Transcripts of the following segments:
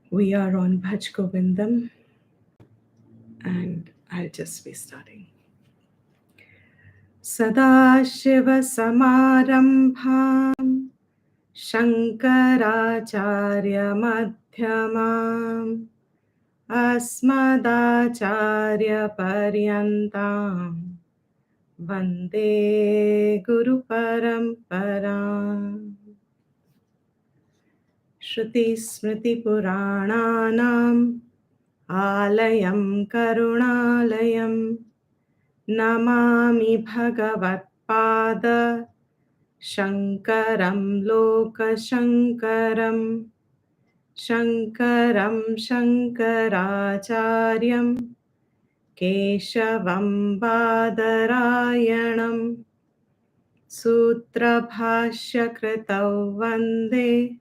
We are on Bhaj Govindam, and I'll just be starting. Sadashiva-Samarambham Shankaracharya-Madhyamam Asmadacharya-Paryantam Vande Guru-Paramparam. Shruti-Smriti-Purananam Alayam Karunalayam Namami Bhagavad-Pada Shankaram Lokashankaram Shankaram Shankaracharyam Keshavam Badarayanam Sutra Bhashya Vande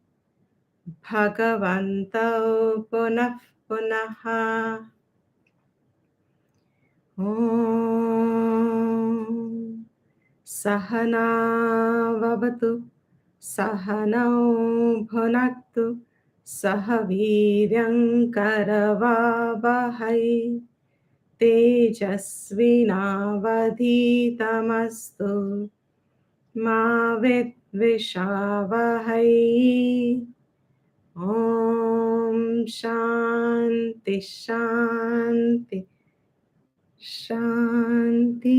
Bhagavantau Punah Punaha. Om Sahana Vavatu Sahanau Bhunaktu Sahaviryam Karavavahai Tejasvinavadhitamastu Ma Vidvishavahai. Om Shanti Shanti Shanti.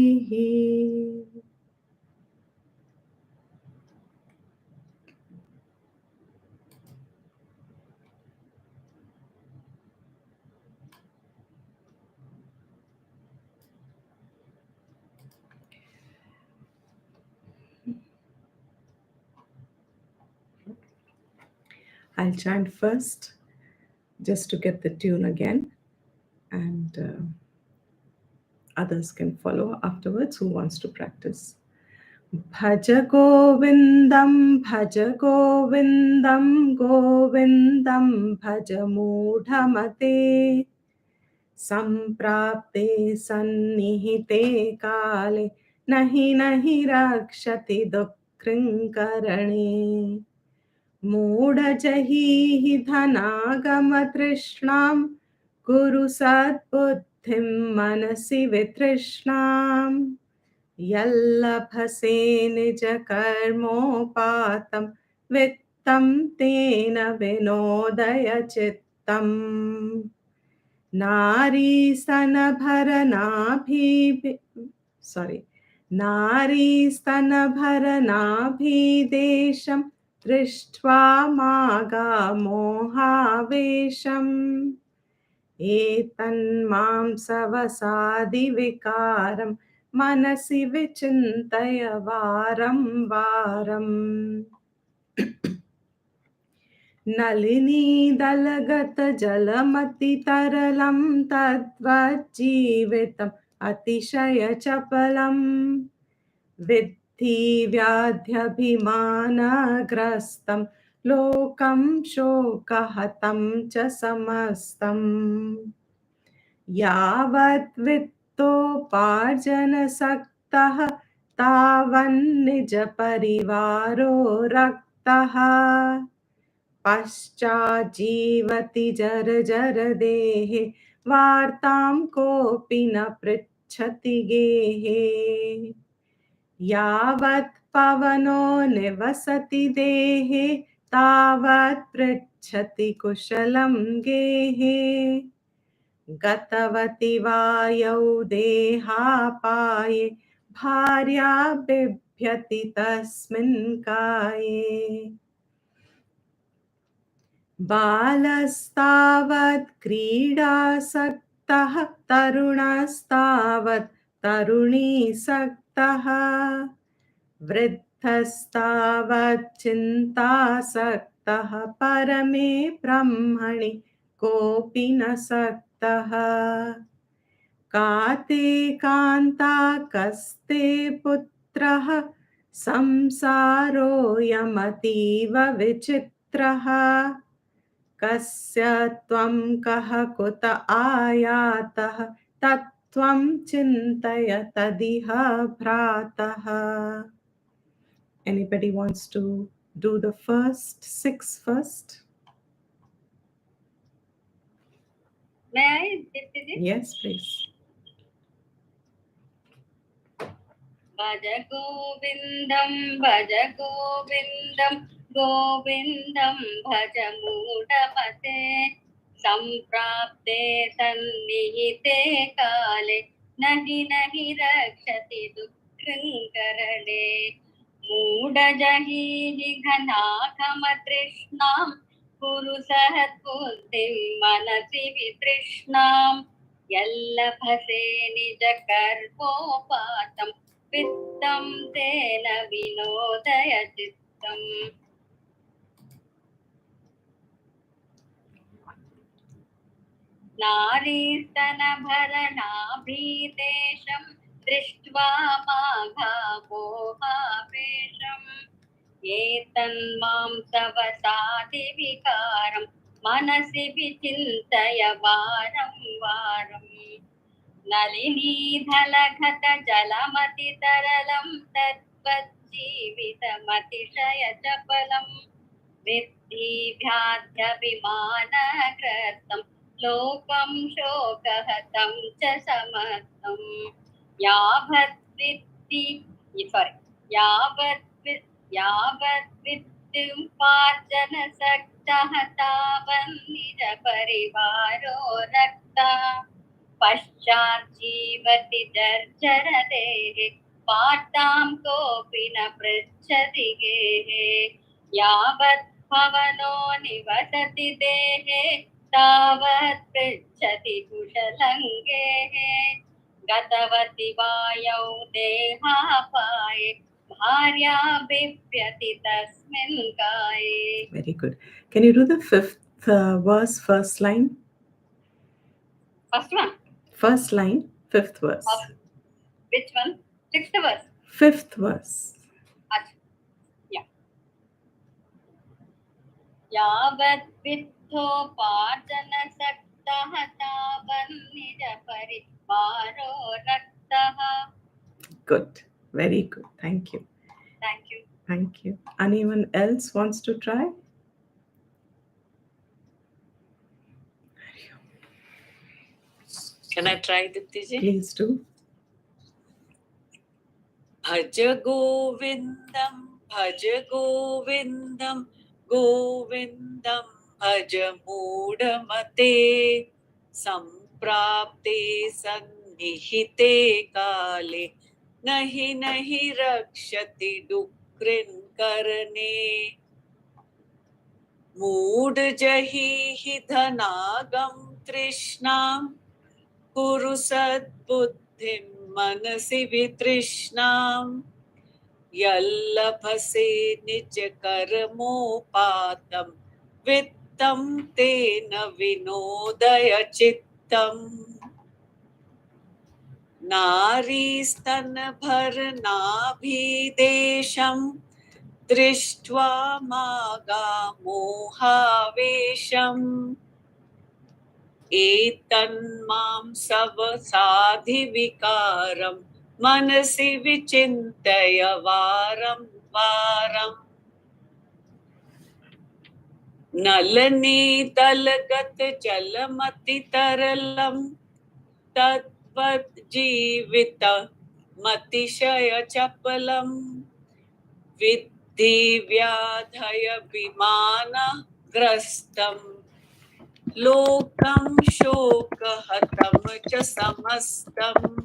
I'll chant first just to get the tune again, and others can follow afterwards who wants to practice. Bhaja Govindam, Bhaja Govindam, Govindam, Bhaja Mudhamate. Samprapte sannihite kale, nahi nahi rakshati dukrinkarane. Moodajahi dhanagamatrishnam, Guru Sadbuddhim manasi vitrishnam. Yallabhase nija karmopatam, Vittam tena vinodaya chittam. Nari stanabharanabhi, Nari stanabharanabhidesham Drishtva maga mohavesham Etan mam savasadi vikaram Manasi vichintaya varam varam. Nalini dalagata jalamati taralam tadvajivitam atishaya chapalam Vidhi vyadhyabhimanagrastam lokam shokahatam cha samastam Yavat vittoparjana saktah tavan nija parivaro raktaha Paschajivati jar jar dehe vartam kopi na pritchati gehe Yavat pavano nivasati dehe tavat pritchati kushalam gehe Gatavati vayau deha paye bharya bibhyati tasmin kaye Balastavat क्रीडासक्तः तरुणस्तावत् तरुणीसक्तः वृद्धस्तावत् चिन्तासक्तः परमे ब्रह्मणि कोऽपि न सक्तः काते कान्ता कस्ते पुत्रः संसारोऽयमतीव विचित्रः Kasya tvam kaha kuta ayatah tattvam chintaya tadiha bhrataha. Anybody wants to do the first 6 first? May I, Diptiji? Yes, please. भज गोविन्दं भज गोविन्दं गोविन्दं भज मूढमते सम्प्राप्ते सन्निहिते काले नहि रक्षति दुःखङ्करणे मूढजहीहि घनाघमतृष्णां कुरु सहद्बुद्धिं मनसि वितृष्णाम् यल्लभसे निजकर्मोपातं वित्तं तेन विनोदय चित्तम् नारीस्तनभरणाभीदेशं दृष्ट्वा माघामोहावेशम् एतन्मां सवसादिविकारं मनसि विचिन्तय वारं वारम् नलिनीधलघटजलमतितरलं तद्वज्जीवितमतिशयचपलं विद्धिभ्याध्यभिमानग्रस्तं लोकं शोकहतं च समर्थं यावद्विद्धि यावद्विद्युपार्जनसक्तः तावन्निजपरिवारो रक्तः पश्चाज्जीवति जर्जरदेः वार्तां कोऽपि न पृच्छति गेहे यावत् भवनो निवसति देहे तावत् पृच्छति कुशलं गेहे गतवति वायौ देहापाये भार्या बिभ्यति तस्मिन् काये. Very good. Can you do the fifth verse, first line? First one. First line, fifth verse. Which one? Sixth verse. Fifth verse. Yeah. यावत् विद्धोपार्जनसक्तः तावन्निजपरिवारो रक्तः. Good. Very good. Thank you. Thank you. Thank you. Anyone else wants to try? Can I try, Diptiji? Please do. Bhaj Govindam, Bhaj Govindam, Govindam, Bhaj Moodamate, Samprapte Sannihite Kale, Nahi Rakshati Dukrin Karne, Mood Jahi Dhanagam Trishnam, कुरु सद्बुद्धिं मनसि वितृष्णां यल्लभसे निजकर्मोपातं वित्तं तेन विनोदय चित्तम् नारीस्तनभरनाभिदेशं दृष्ट्वा मागामोहावेशम् एतन्मां सवसाधिविकारं मनसि विचिन्तय वारं वारम् नलनीतलगतजलमतितरलं तद्वज्जीवितमतिशयचपलं विद्धि व्याधयभिमानग्रस्तम् लोकं शोकहतं च समस्तम्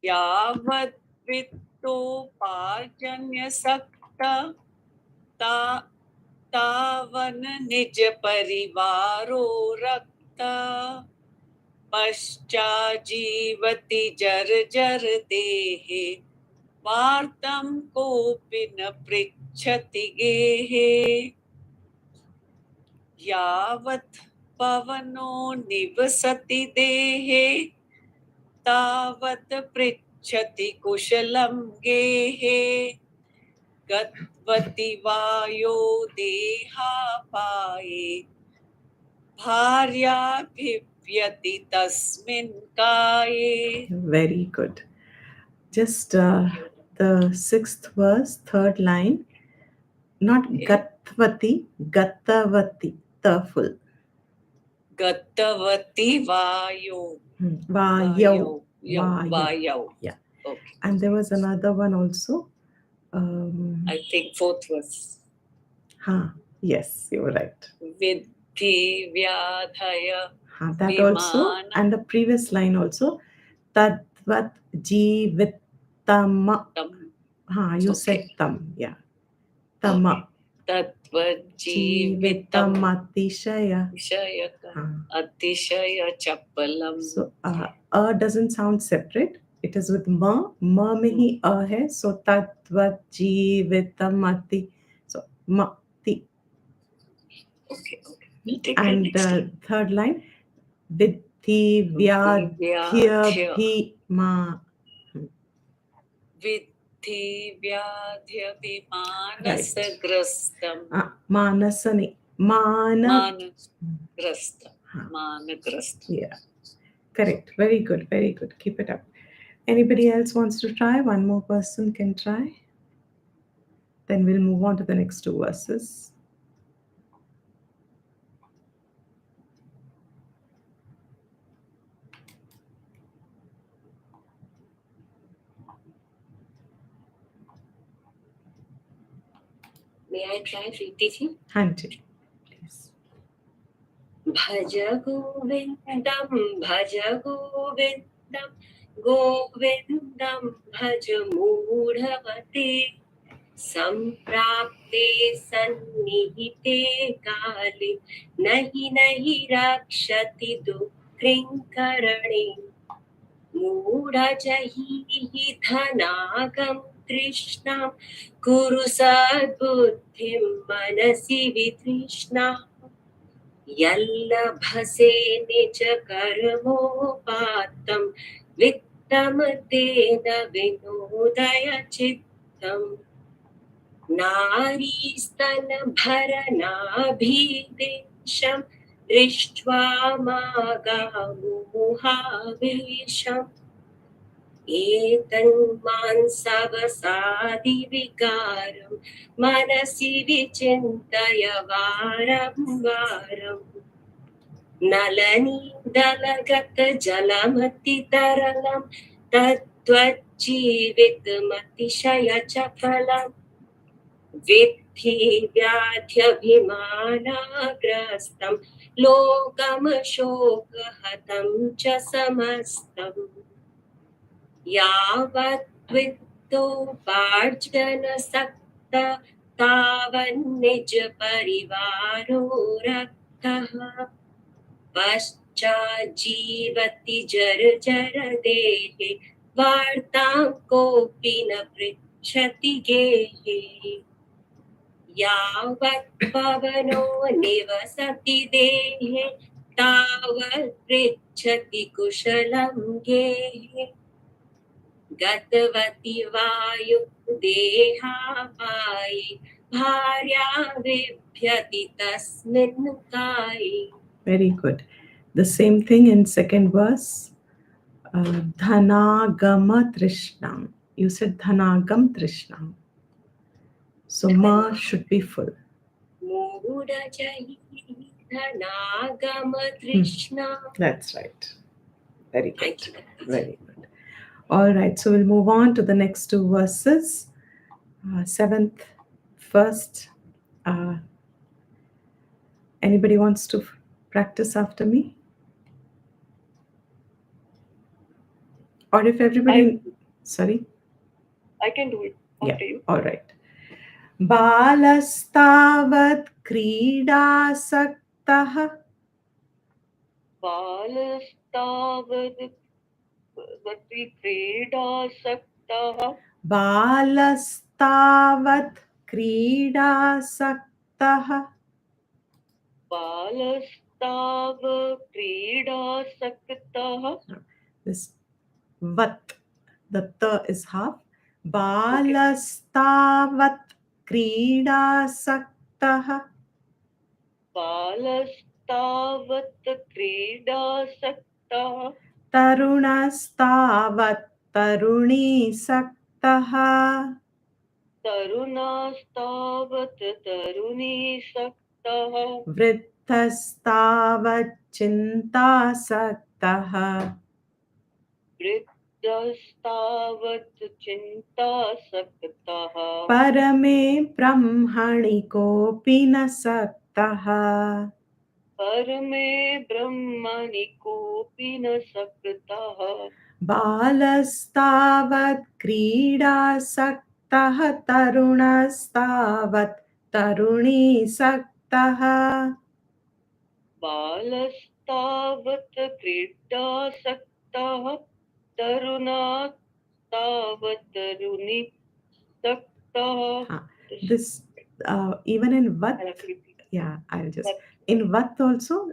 यावद्वित्तोपार्जन्यसक्ता तावन निजपरिवारो रक्ता पश्चाजीवति जर्जरदेहे वार्तं कोऽपि न पृच्छति गेहे यावत् पवनो निवसति देहे तावत् पृच्छति कुशलं गेहे गतवति वायो देहापाये भार्या बिभ्यति तस्मिन् काये. Very good. Just the sixth verse, third line. Not Gatvati, Gattavati, the full. Gatavati Vayo. Vayau. Vayau. Yeah. Okay. And there was another one also. I think fourth was Yes, you were right. Vidhi Vyadhaya. That also. Vimana. And the previous line also. Tadvat jivitama. You said Okay. tam. Yeah. Tama. Tatvajivitam Jivitamatishaya. Shayaka Atishaya Chapalam. So doesn't sound separate. It is with ma. Ma में ही है. So tatvat jivitamati. So mati. Okay. We'll take And next time. third line. Vidhi vyadhyabhi ma. Vidhi Vyadhya Vimanasagrastam. Manasani. Managrastam. Managrastam. Yeah. Correct. Very good. Very good. Keep it up. Anybody else wants to try? One more person can try. Then we'll move on to the next two verses. May I try, Preeti ji? Hanji, please. Bhaja Govindam, Bhaja Govindam, Govindam Bhaja Mudhavate, Samprapte Sannihite Kale, Nahi Nahi Rakshati Dukrinkarane, Mudhajahi Dhanagam Krishnam, Kuru Sadbuddhim Manasi Vitrishna. यल्लभसे निज कर्मोपात्तं वित्तमतेन विनोदय चित्तम् नारीस्तनभरनाभिदेशं दृष्ट्वा मागामुहावेशम् एतन्मांसवसादिविकारं मनसि विचिन्तय वारं वारम् नलनीदलगतजलमतितरलं तत्त्वज्जीवितमतिशयचपलम् विद्धि व्याध्यभिमानाग्रस्तं लोकमशोकहतं च समस्तम् यावद्वित्तोपार्जनसक्त तावन्निजपरिवारो रक्तः पश्चाज्जीवति जर्जरदेहे वार्तां कोऽपि न पृच्छति गेहे यावत् पवनो निवसति देहे तावत् पृच्छति कुशलं गेहे गतवति वायु देहापायि भार्या बिभ्यति तस्मिन् काये. Very good. The same thing in second verse. Dhanagama Trishnam. You said Dhanagam Trishnam. So ma should be full. Mudajahi Dhanagama Trishnam. That's right. Very good. Thank you. Very good. All right. So we'll move on to the next two verses. Seventh, first. Anybody wants to practice after me? Or if everybody... Sorry? I can do it after you. All right. Balastavat kridasaktah. Balastavad kridasaktah. Balastavat kridasaktah. Balastav kridasaktah. This vat, the ta is half. Balastavat kridasaktah. Balastavat kridasaktah. Tarunastavat tarunisaktaha. Tarunastavat tarunisaktaha. Vriddhastavat वृद्धस्तावच्चिन्तासक्तः वृद्धस्तावत् चिन्तासक्तः परमे ब्रह्मणि कोऽपि न सक्तः परमे ब्रह्मणि कोऽपि न सक्तः बालस्तावत् क्रीडासक्तः तरुणस्तावत् तरुणीसक्तः बालस्तावत् क्रीडासक्तः तरुणास्तावत् तरुणीसक्तः This even in vat, I'll have to repeat. yeah, I'll just But in vat also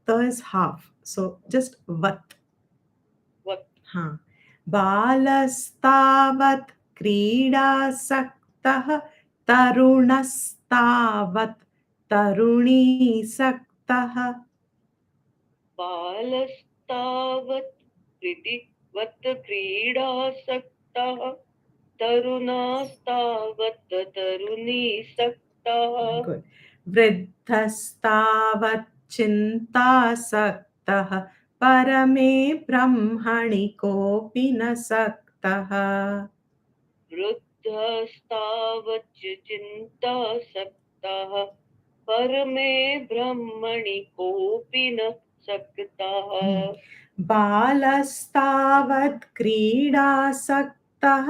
the is half, so just vat. what Huh. बालस्तावत् क्रीडासक्तः तरुणस्तावत् तरुणीसक्तः बालस्तावत् क्रीडासक्तः तरुणास्तावत् तरुणीसक्तः Good. वृद्धस्तावत् चिन्तासक्तः परमे ब्रह्मणि कोऽपि न सक्तः वृद्धस्तावत् चिन्तासक्तः परमे ब्रह्मणि कोऽपि न सक्तः बालस्तावत् क्रीडासक्तः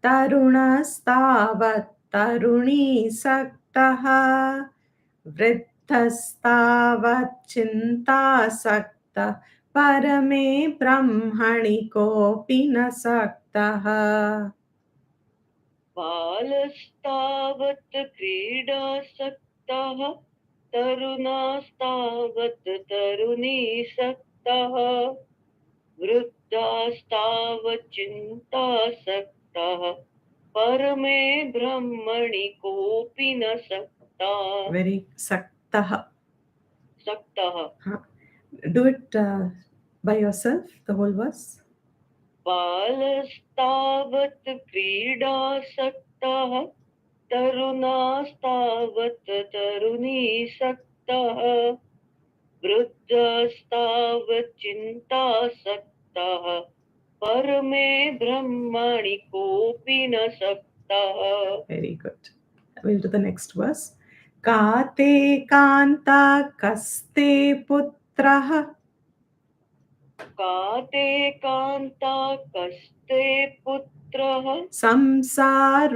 तरुणस्तावत् तरुणीसक्तः वृद्धस्तावत् चिन्तासक्तः परमे ब्रह्मणि कोऽपि न सक्तः बालस्तावत् क्रीडासक्तः तरुणास्तावत् तरुणीसक्तः वृद्धास्तावत् चिन्तासक्तः परमे ब्रह्मणि कोऽपि न सक्तः Very सक्तः. सक्तः Do it by yourself, the whole verse. बालस्तावत् क्रीडासक्तः तरुणास्तावत् तरुणीसक्तः वृद्धस्तावत् चिन्तासक्तः परमे ब्रह्मणि कोऽपि न सक्तः Very good. We'll do the next verse. काते कान्ता कस्ते पुत्रः काते कान्ता कस्ते पुत्रः संसारोऽयमतीव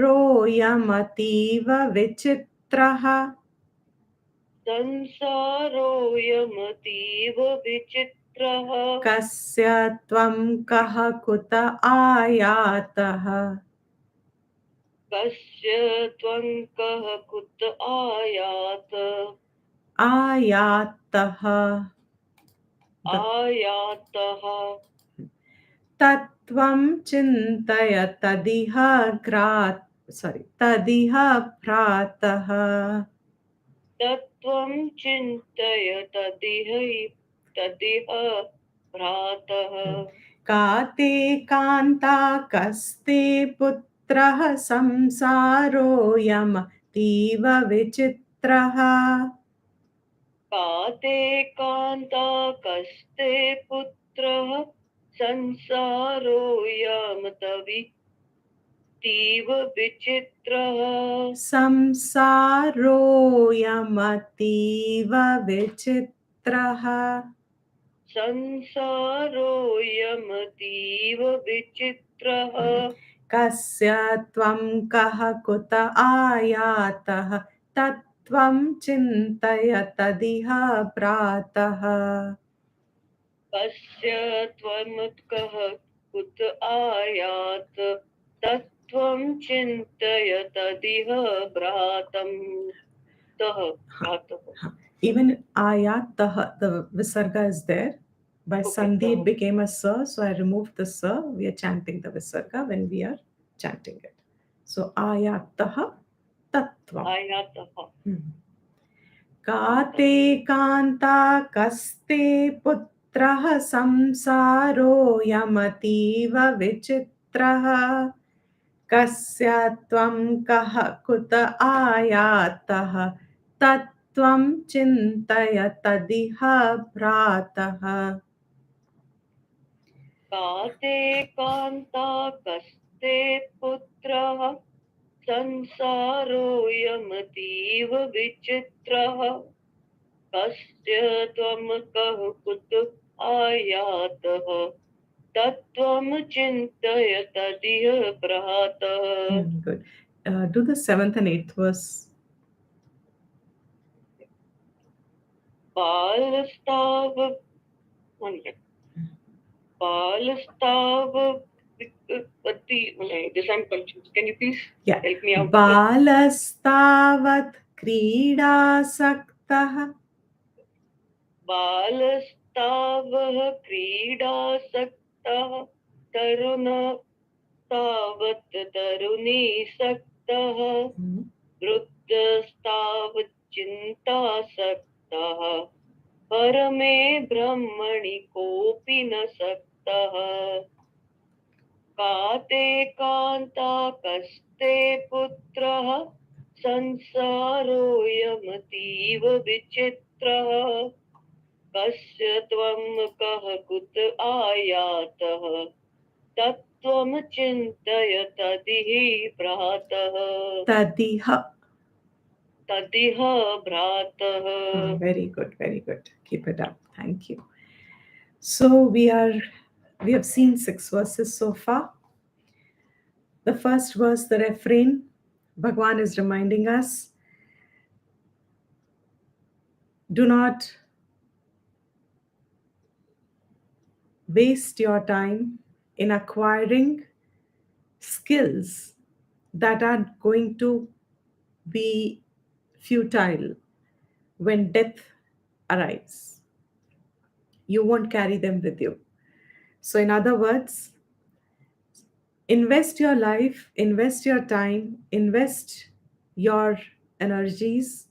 विचित्रः संसारोऽयमतीव विचित्रः कस्य त्वं कः कुत आयातः कस्य त्वं कः कुत आयातः आयातः तत्त्वं चिन्तय तदिह तदिह भ्रातः तत्त्वं चिन्तय तदिह भ्रातः काते कान्ता कस्ते पुत्रः संसारोऽयमतीव विचित्रः काते कान्ता कस्ते पुत्रः संसारोऽयमतीव विचित्रः संसारोऽयमतीव विचित्रः संसारोऽयमतीव विचित्रः कस्य त्वं कः कुत आयातः तत्त्वं चिन्तय तदिह भ्रातः कस्य त्वं कः कुत आयात तत्त्वं चिन्तय तदिह भ्रातः Even ayatah, the visarga is there. By Okay, Sandhi, it taha. became a sir, so I removed the sir. We are chanting the visarga when we are chanting it. So ayatah tattvam. आयातः काते कान्ता कस्ते पुत्रः संसारोऽयमतीव विचित्रः कस्य त्वं कः कुत आयातः Tvam chintaya tadiha bhratah. काते कान्ता कस्ते पुत्रः संसारोऽयमतीव विचित्रः कस्य त्वं कः कुत आयातः तत्त्वं चिन्तय तदिह भ्रातः Good. Do the 7th and 8th verse. बालस्ताव one minute. बालस्ताव this I'm confused. Can you please Yeah. help me out? Balastavat क्रीडासक्तः. बालस्तावः क्रीडासक्तः तरुण तावत् तरुणीसक्तः वृद्धस्तावत् चिन्तासक्तः परमे ब्रह्मणि कोऽपि न सक्तः काते कान्ता कस्ते पुत्रः संसारोऽयमतीव विचित्रः कस्य त्वं कः कुत आयातः तत्त्वं चिन्तय तदिह भ्रातः Tadiha. तदिह भ्रातः Very good, very good. Keep it up. Thank you. So we have seen 6 verses so far. The first verse, the refrain, Bhagwan is reminding us, do not waste your time in acquiring skills that are going to be futile when death arrives. You won't carry them with you. So, in other words, invest your life, invest your time, invest your energies,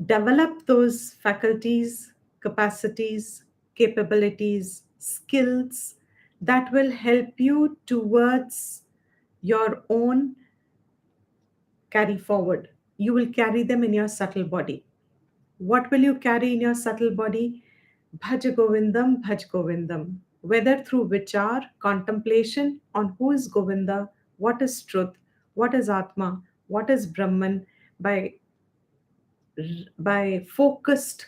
develop those faculties, capacities, capabilities, skills that will help you towards your own carry forward. You will carry them in your subtle body. What will you carry in your subtle body? Bhaja Govindam, Bhaj Govindam. Whether through vichar, contemplation on who is Govinda, what is truth, what is Atma, what is Brahman, by, by focused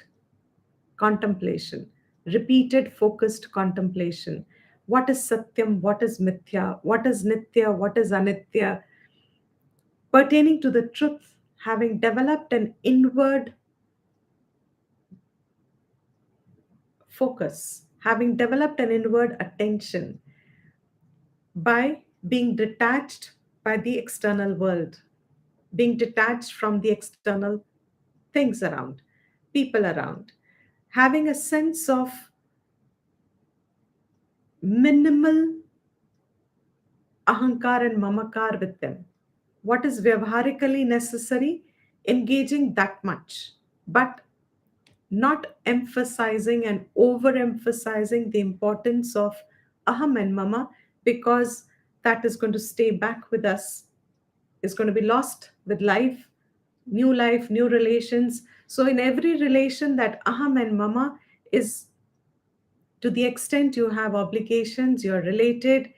contemplation, repeated focused contemplation. What is Satyam, what is Mithya, what is Nitya, what is Anitya, pertaining to the truth, having developed an inward focus, having developed an inward attention by being detached by the external world, being detached from the external things around, people around, having a sense of minimal ahankar and mamakar with them. What is vyavaharically necessary, engaging that much, but not emphasizing and overemphasizing the importance of aham and mama, because that is going to stay back with us, is going to be lost with life, new relations. So, in every relation, that aham and mama is, to the extent you have obligations, you're related,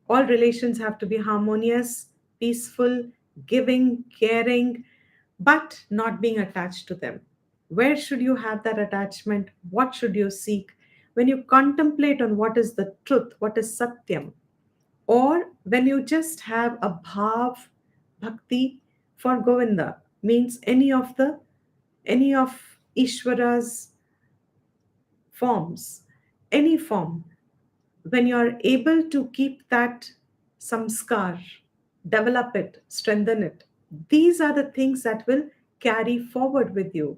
all relations have to be harmonious, peaceful, giving, caring, but not being attached to them. Where should you have that attachment? What should you seek? When you contemplate on what is the truth, what is Satyam, or when you just have a bhav, bhakti for Govinda, means any of Ishvara's forms, any form, when you're able to keep that samskar, develop it, strengthen it, these are the things that will carry forward with you.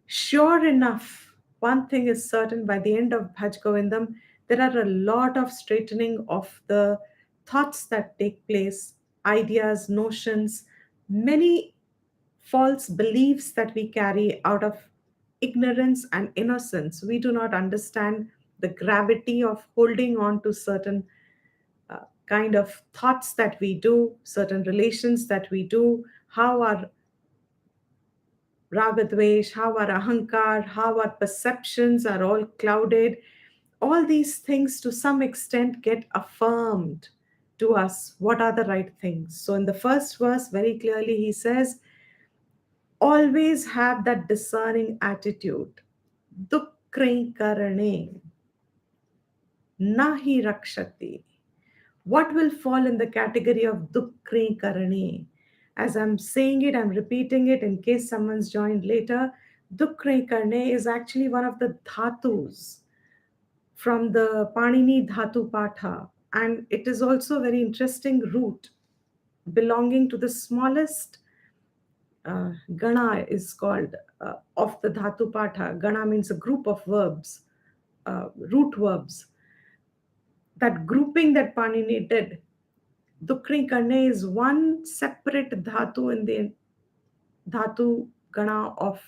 Sure enough, one thing is certain, by the end of Bhaj Govindam, there are a lot of straightening of the thoughts that take place, ideas, notions, many false beliefs that we carry out of ignorance and innocence. We do not understand the gravity of holding on to certain kind of thoughts that we do, certain relations that we do, how our Ragadvesh, how our ahankar, how our perceptions are all clouded. All these things to some extent get affirmed to us what are the right things. So in the first verse, very clearly, he says, always have that discerning attitude. Dukkri karane nahi rakshati. What will fall in the category of dukkri karane? As I'm saying it, I'm repeating it in case someone's joined later. Dukkri karane is actually one of the dhatus from the Panini Dhatu Patha, and it is also a very interesting root belonging to the smallest gana is called of the Dhatu Patha. Gana means a group of verbs, root verbs. That grouping that Panini did, Dukri Karne is one separate dhatu in the dhatu gana of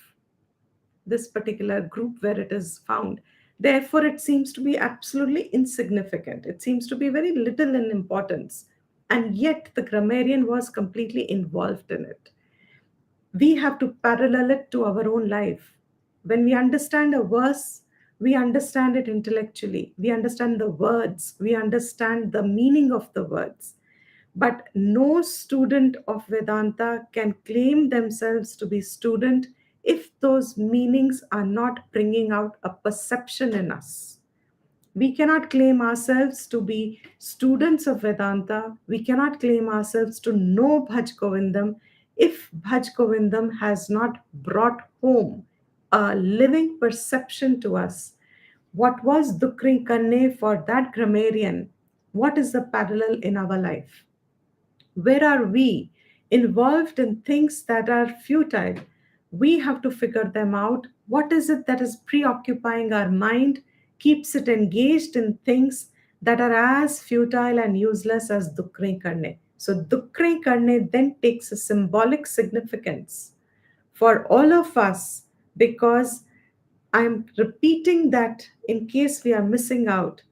this particular group where it is found. Therefore, it seems to be absolutely insignificant. It seems to be very little in importance. And yet, the grammarian was completely involved in it. We have to parallel it to our own life. When we understand a verse, we understand it intellectually. We understand the words. We understand the meaning of the words. But no student of Vedanta can claim themselves to be student if those meanings are not bringing out a perception in us. We cannot claim ourselves to be students of Vedanta. We cannot claim ourselves to know Bhaj Govindam if Bhaj Govindam has not brought home a living perception to us. What was Dukri Kanne for that grammarian? What is the parallel in our life? Where are we involved in things that are futile? We have to figure them out. What is it that is preoccupying our mind, keeps it engaged in things that are as futile and useless as Dukre Karne? So, Dukre Karne then takes a symbolic significance for all of us because I'm repeating that in case we are missing out.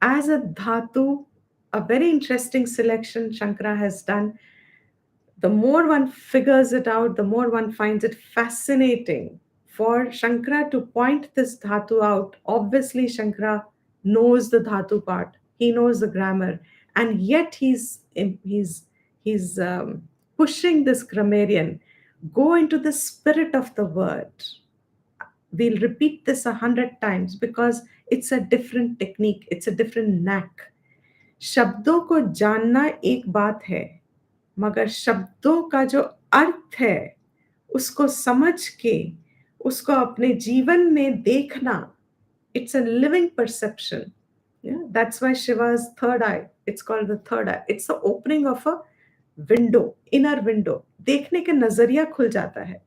As a dhatu, a very interesting selection Shankara has done. The more one figures it out, the more one finds it fascinating. For Shankara to point this dhatu out, obviously Shankara knows the dhatu part. He knows the grammar, and yet he's pushing this grammarian. Go into the spirit of the word. We'll repeat this 100 times because it's a different technique. It's a different knack. शब्दों को जानना एक बात है, मगर शब्दों का जो अर्थ है उसको समझ के उसको अपने जीवन में देखना, it's a living perception. Yeah, that's why Shiva's third eye, it's called the third eye. It's the opening of a window, inner window. देखने का नजरिया खुल जाता है.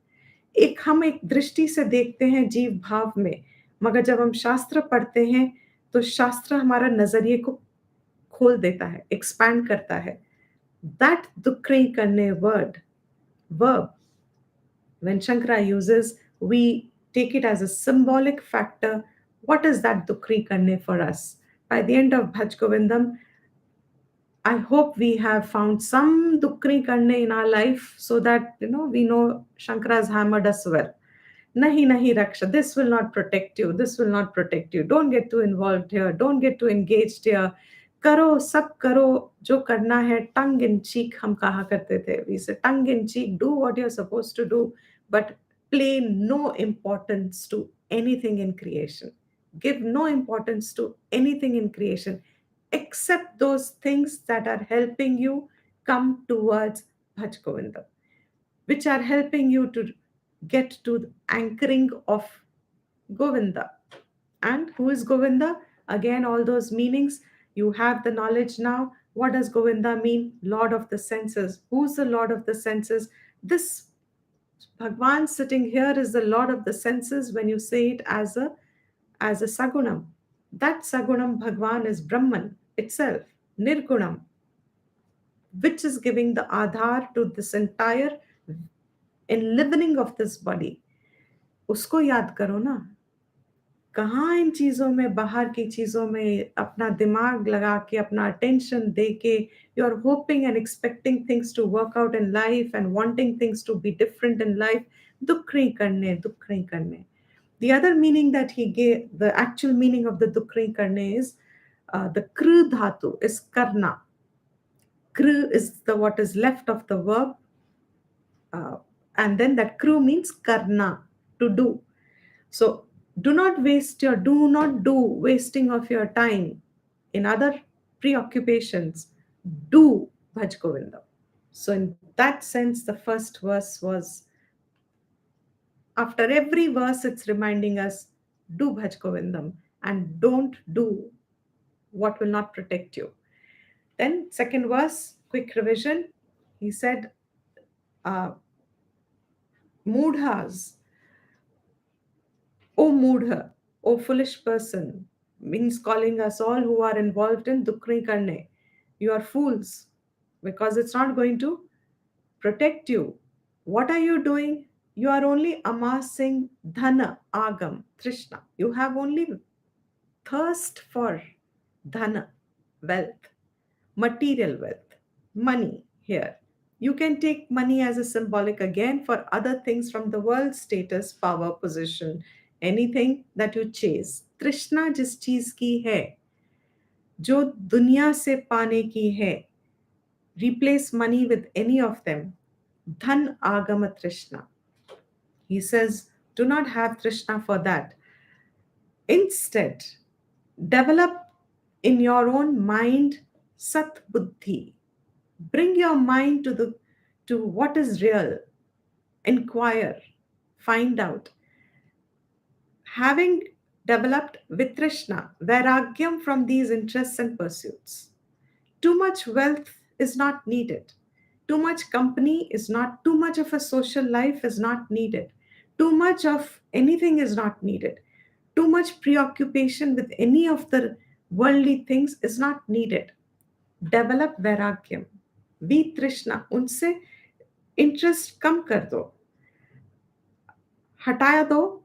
एक हम एक दृष्टि से देखते हैं जीव भाव में, मगर जब हम शास्त्र पढ़ते हैं तो शास्त्र हमारा नजरिए को खोल देता है, expand करता है. That dukri karne verb, when Shankara uses, we take it as a symbolic factor. What is that dukri karne for us? By the end of Bhaj Govindam, I hope we have found some dukri karne in our life so that we know Shankara has hammered us well. Nahi nahi raksha. This will not protect you. This will not protect you. Don't get too involved here. Don't get too engaged here. करो सब करो जो करना है. Tongue in cheek हम कहा करते थे. We say tongue in cheek, do what you're supposed to do, but play no importance to anything in creation. Give no importance to anything in creation except those things that are helping you come towards Bhaj Govindam, which are helping you to get to the anchoring of Govinda. And who is Govinda? Again, all those meanings. You have the knowledge now. What does Govinda mean? Lord of the senses. Who's the Lord of the senses? This Bhagwan sitting here is the Lord of the senses when you say it as a Sagunam. That Sagunam Bhagwan is Brahman itself, Nirgunam, which is giving the Adhar to this entire enlivening of this body. Usko yaad karo na. कहाँ इन चीज़ों में, बाहर की चीज़ों में अपना दिमाग लगा के, अपना अटेंशन दे के, you are hoping and expecting things to work out in life and wanting things to be different in life, दुख नहीं करने, दुख नहीं करने. The other meaning that he gave, the actual meaning of the dukh nahi karne is the kr dhatu is karna. Kr is the what is left of the verb, uh, and then that kru means karna, to do. So do not do wasting of your time in other preoccupations. Do Bhaj Govindam. So in that sense, the first verse was, after every verse, it's reminding us, do Bhaj Govindam and don't do what will not protect you. Then second verse, quick revision. He said, uh, Moodhas, O moodha, O foolish person, means calling us all who are involved in dukri karne. You are fools because it's not going to protect you. What are you doing? You are only amassing dhana, agam, trishna. You have only thirst for dhana, wealth, material wealth, money here. You can take money as a symbolic again for other things from the world, status, power, position, anything that you chase. Trishna जिस चीज की है, जो दुनिया से पाने की है, replace money with any of them. Dhan agama trishna. He says, do not have trishna for that. Instead, develop in your own mind sat buddhi. Bring your mind to what is real. Inquire, find out. Having developed vitrishna, vairagyam from these interests and pursuits. Too much wealth is not needed. Too much company is not, too much of a social life is not needed. Too much of anything is not needed. Too much preoccupation with any of the worldly things is not needed. Develop vairagyam. Vitrishna, उनसे interest कम कर दो, हटाया दो.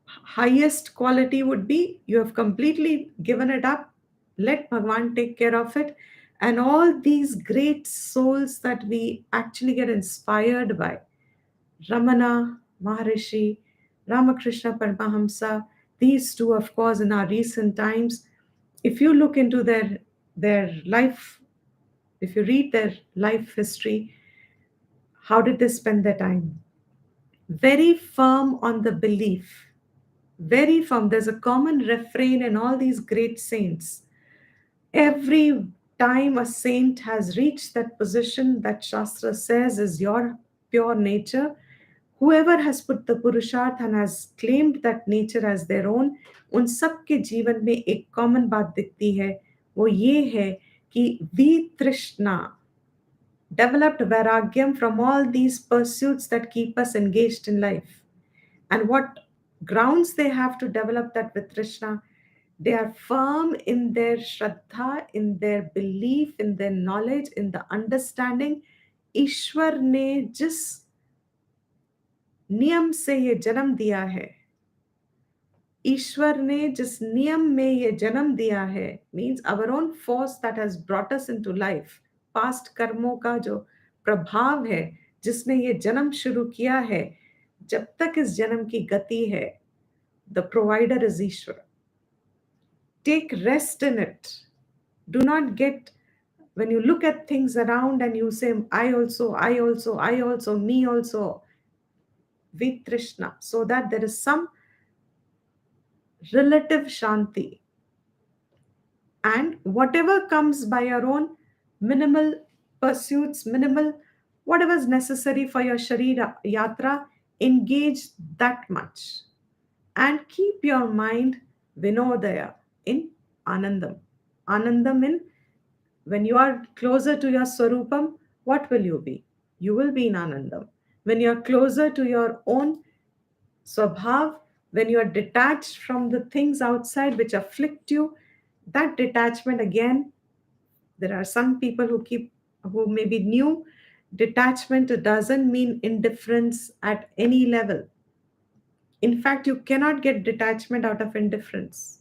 Highest quality would be you have completely given it up. Let Bhagwan take care of it. And all these great souls that we actually get inspired by, Ramana Maharishi, Ramakrishna Paramahamsa, these two, of course, in our recent times, if you look into their life, if you read their life history, how did they spend their time? Very firm on the belief, very firm. There's a common refrain in all these great saints. Every time a saint has reached that position that Shastra says is your pure nature, whoever has put the Purusharth and has claimed that nature as their own, उन सब के जीवन में एक common बात दिखती है, वो ये है कि वितृष्णा, developed vairagyam from all these pursuits that keep us engaged in life. And what grounds they have to develop that with Krishna? They are firm in their shraddha, in their belief, in their knowledge, in the understanding. ईश्वर ने जिस नियम से ये जन्म दिया है, ईश्वर ने जिस नियम में ये जन्म दिया है, means our own force that has brought us into life, past कर्मों का जो प्रभाव है जिसने ये जन्म शुरू किया है, जब तक इस जन्म की गति है, the provider is Ishwar. Take rest in it. Do not get, when you look at things around and you say, I also, I also, I also, me also, vitrishna, so that there is some relative shanti. And whatever comes by your own minimal pursuits, minimal, whatever is necessary for your Sharira Yatra, engage that much. And keep your mind Vinodaya in Anandam. Anandam in, when you are closer to your Swarupam, what will you be? You will be in Anandam. When you are closer to your own Swabhav, when you are detached from the things outside which afflict you, that detachment again, there are some people who may be new. Detachment doesn't mean indifference at any level. In fact, you cannot get detachment out of indifference.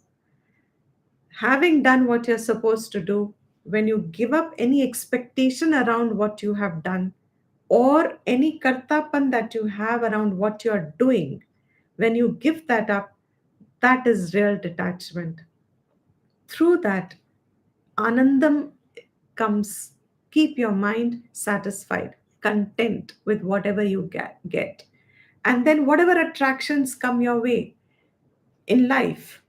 Having done what you're supposed to do, when you give up any expectation around what you have done, or any kartapan that you have around what you're doing, when you give that up, that is real detachment. Through that, Anandam comes. Keep your mind satisfied, content with whatever you get. And then, whatever attractions come your way in life,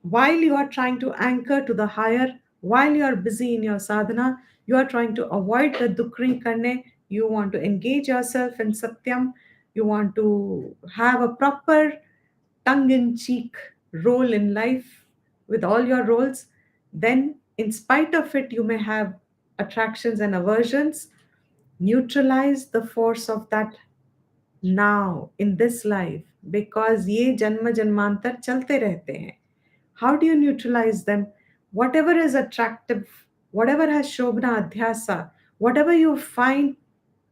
while you are trying to anchor to the higher, while you are busy in your sadhana, you are trying to avoid the dukri karne, you want to engage yourself in satyam, you want to have a proper tongue in cheek role in life with all your roles, then in spite of it, you may have attractions and aversions. Neutralize the force of that now in this life, because ये जन्म जन्मांतर चलते रहते हैं. How do you neutralize them? Whatever is attractive, whatever has Shobna Adhyasa, whatever you find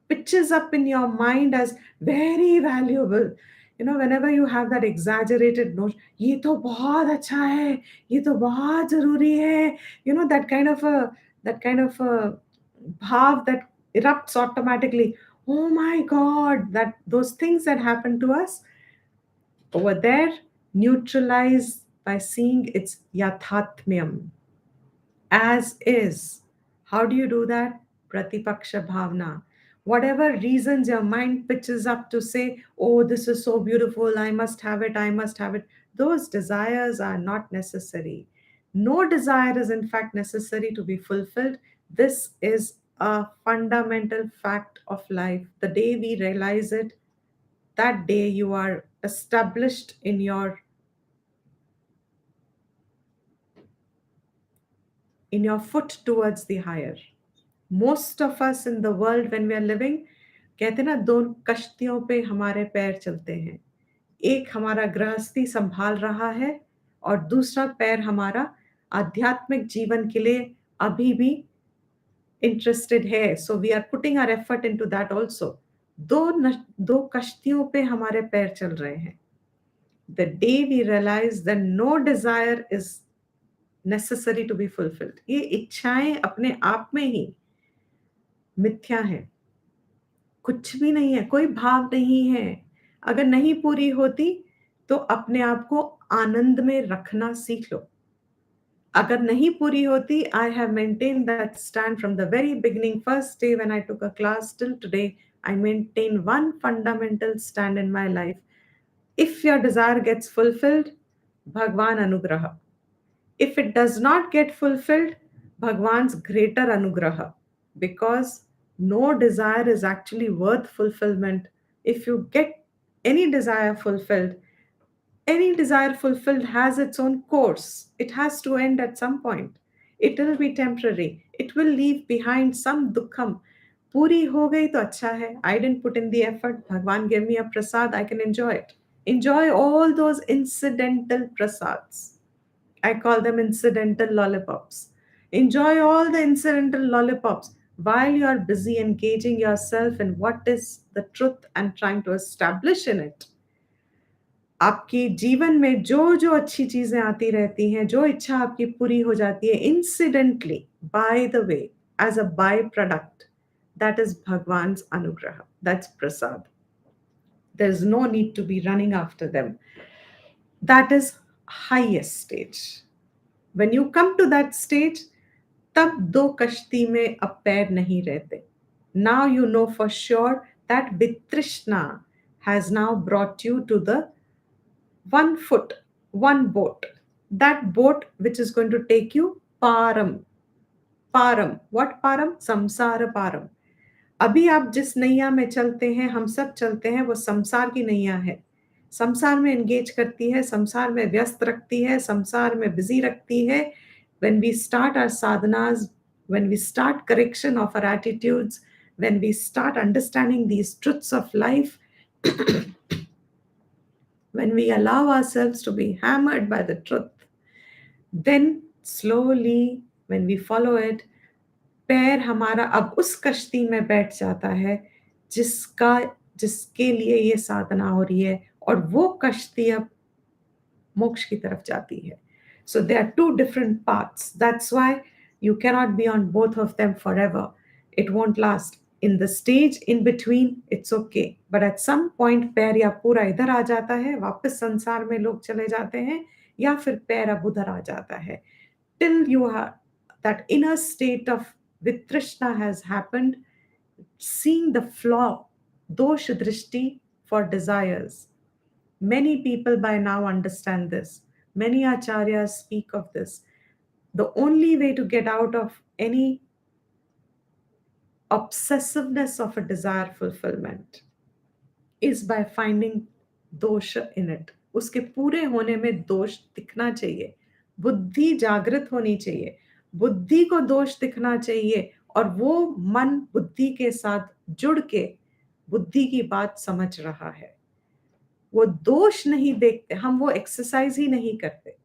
pitches up in your mind as very valuable. Whenever you have that exaggerated notion, ये तो बहुत अच्छा है, ये तो बहुत जरूरी है, that kind of a bhav that erupts automatically. Oh my God, that those things that happen to us over there, neutralize by seeing its yathatmyam as is. How do you do that? Pratipaksha bhavna. Whatever reasons your mind pitches up to say, oh, this is so beautiful, I must have it, I must have it, those desires are not necessary. No desire is, in fact, necessary to be fulfilled. This is a fundamental fact of life. The day we realize it, that day you are established in your foot towards the higher. Most of us in the world when we are living, कहते हैं ना, दो कश्तियों पे हमारे पैर चलते हैं. एक हमारा गृहस्थी संभाल रहा है और दूसरा पैर हमारा आध्यात्मिक जीवन के लिए अभी भी इंटरेस्टेड है. So we are putting our effort into that also. दो कश्तियों पे हमारे पैर चल रहे हैं. The day we realize that no desire is necessary to be fulfilled, ये इच्छाएं अपने आप में ही मिथ्या है, कुछ भी नहीं है, कोई भाव नहीं है. अगर नहीं पूरी होती तो अपने आप को आनंद में रखना सीख लो. अगर नहीं पूरी होती, I have maintained that stand from the very beginning, first day when I took a class till today. I maintain one fundamental stand in my life. If your desire gets fulfilled, Bhagwan Anugraha. If it does not get fulfilled, Bhagwan's greater Anugraha. Because no desire is actually worth fulfillment. If you get any desire fulfilled, any desire fulfilled has its own course. It has to end at some point. It will be temporary. It will leave behind some dukkham. Puri ho gayi to acha hai. I didn't put in the effort. Bhagwan gave me a prasad. I can enjoy it. Enjoy all those incidental prasads. I call them incidental lollipops. Enjoy all the incidental lollipops while you are busy engaging yourself in what is the truth and trying to establish in it. आपके जीवन में जो जो अच्छी चीजें आती रहती हैं, जो इच्छा आपकी पूरी हो जाती है incidentally, by the way, as a by product, that is Bhagwan's anugraha. That's prasad. There's no need to be running after them. That is highest stage. When you come to that stage, तब दो कश्ती में अब पैर नहीं रहते. Now you know for sure that Vitrishna has now brought you to the one foot, one boat. That boat which is going to take you param. Param. What param? Samsara param. अभी आप जिस नैया में चलते हैं, हम सब चलते हैं, वो संसार की नैया है. संसार में एंगेज करती है, संसार में व्यस्त रखती है, संसार में बिजी रखती है. When we start our sadhanas, when we start correction of our attitudes, when we start understanding these truths of life, when we allow ourselves to be hammered by the truth, then slowly, when we follow it, पैर हमारा अब उस कश्ती में बैठ जाता है जिसके लिए ये साधना हो रही है और वो कश्ती अब मोक्ष की तरफ जाती है. So there are two different paths. That's why you cannot be on both of them forever. It won't last. In the stage in between, it's okay. But at some point पैर या पूरा इधर आ जाता है, वापस संसार में लोग चले जाते हैं, या फिर पैर अब उधर आ जाता है. Till you are that inner state of vitrishna has happened, seeing the flaw, dosh drishti for desires. Many people by now understand this. Many acharyas speak of this. The only way to get out of any obsessiveness of a desire fulfillment is by finding dosha in it. उसके पूरे होने में दोष दिखना चाहिए. बुद्धि जागृत होनी चाहिए. बुद्धि को दोष दिखना चाहिए और वो मन बुद्धि के साथ जुड़ के बुद्धि की बात समझ रहा है. वो दोष नहीं देखते, हम वो एक्सरसाइज ही नहीं करते.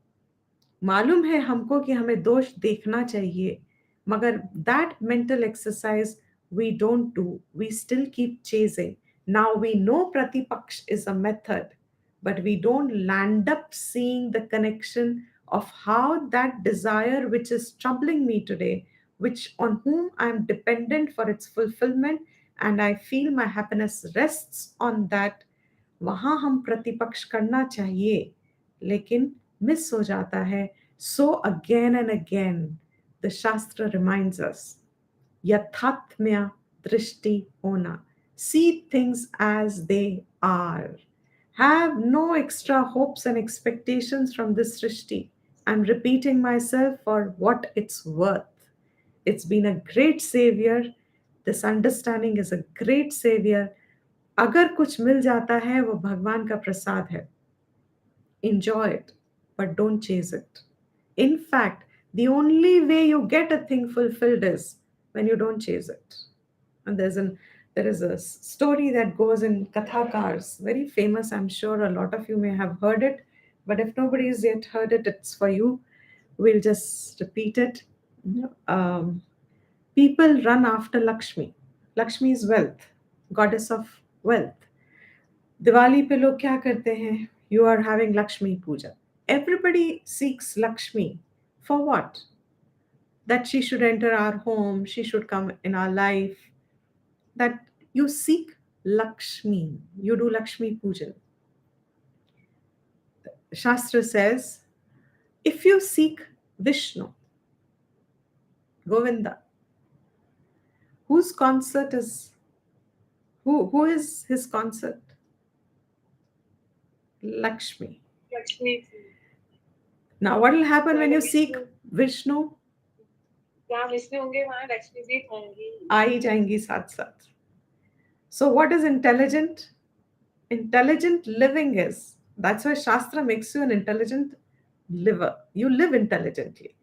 मालूम है हमको कि हमें दोष देखना चाहिए, मगर that mental exercise we don't do. We still keep chasing. Now we know Pratipaksh is a method, but we don't land up seeing the connection of how that desire which is troubling me today, which on whom I am dependent for its fulfillment, and I feel my happiness rests on that. वहां हम प्रतिपक्ष करना चाहिए, लेकिन miss हो जाता है. So again and again the Shastra reminds us, यथात्म्य दृष्टि होना. See things as they are. Have no extra hopes and expectations from this Srishti. I'm repeating myself for what it's worth. It's been a great savior. This understanding is a great savior. अगर कुछ मिल जाता है वो भगवान का प्रसाद है. Enjoy it, but don't chase it. In fact, the only way you get a thing fulfilled is when you don't chase it. And there is a story that goes in Kathakars, very famous. I'm sure a lot of you may have heard it, but if nobody has yet heard it, it's for you. We'll just repeat it. Um, People run after Lakshmi. Lakshmi is wealth, goddess of wealth. Diwali पे लोग क्या करते हैं? You are having Lakshmi Puja. Everybody seeks Lakshmi. For what? That she should enter our home, she should come in our life. That you seek Lakshmi. You do Lakshmi Puja. Shastra says, if you seek Vishnu, Govinda, whose concert is, who is his concert? Lakshmi. Lakshmi Now what will happen when you seek Vishnu? जहाँ विष्णु होंगे वहाँ लक्ष्मी जी होंगी. आ ही जाएंगी साथ साथ. So what is intelligent? Intelligent living is, that's why Shastra makes you an intelligent liver. You live intelligently.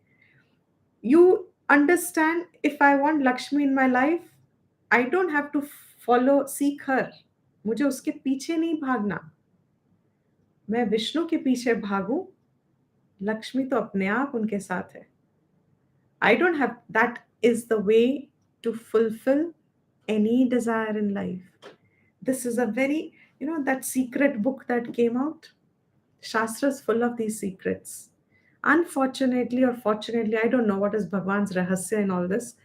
You understand, if I want Lakshmi in my life, I don't have to seek her. मुझे उसके पीछे नहीं भागना. मैं विष्णु के पीछे भागूं, लक्ष्मी तो अपने आप उनके साथ है. I don't have, that is the way to fulfill any desire in life. This is a very, that secret book that came out. Shastra is full of these secrets. Unfortunately or fortunately, I don't know what is Bhagwan's rahasya in all this.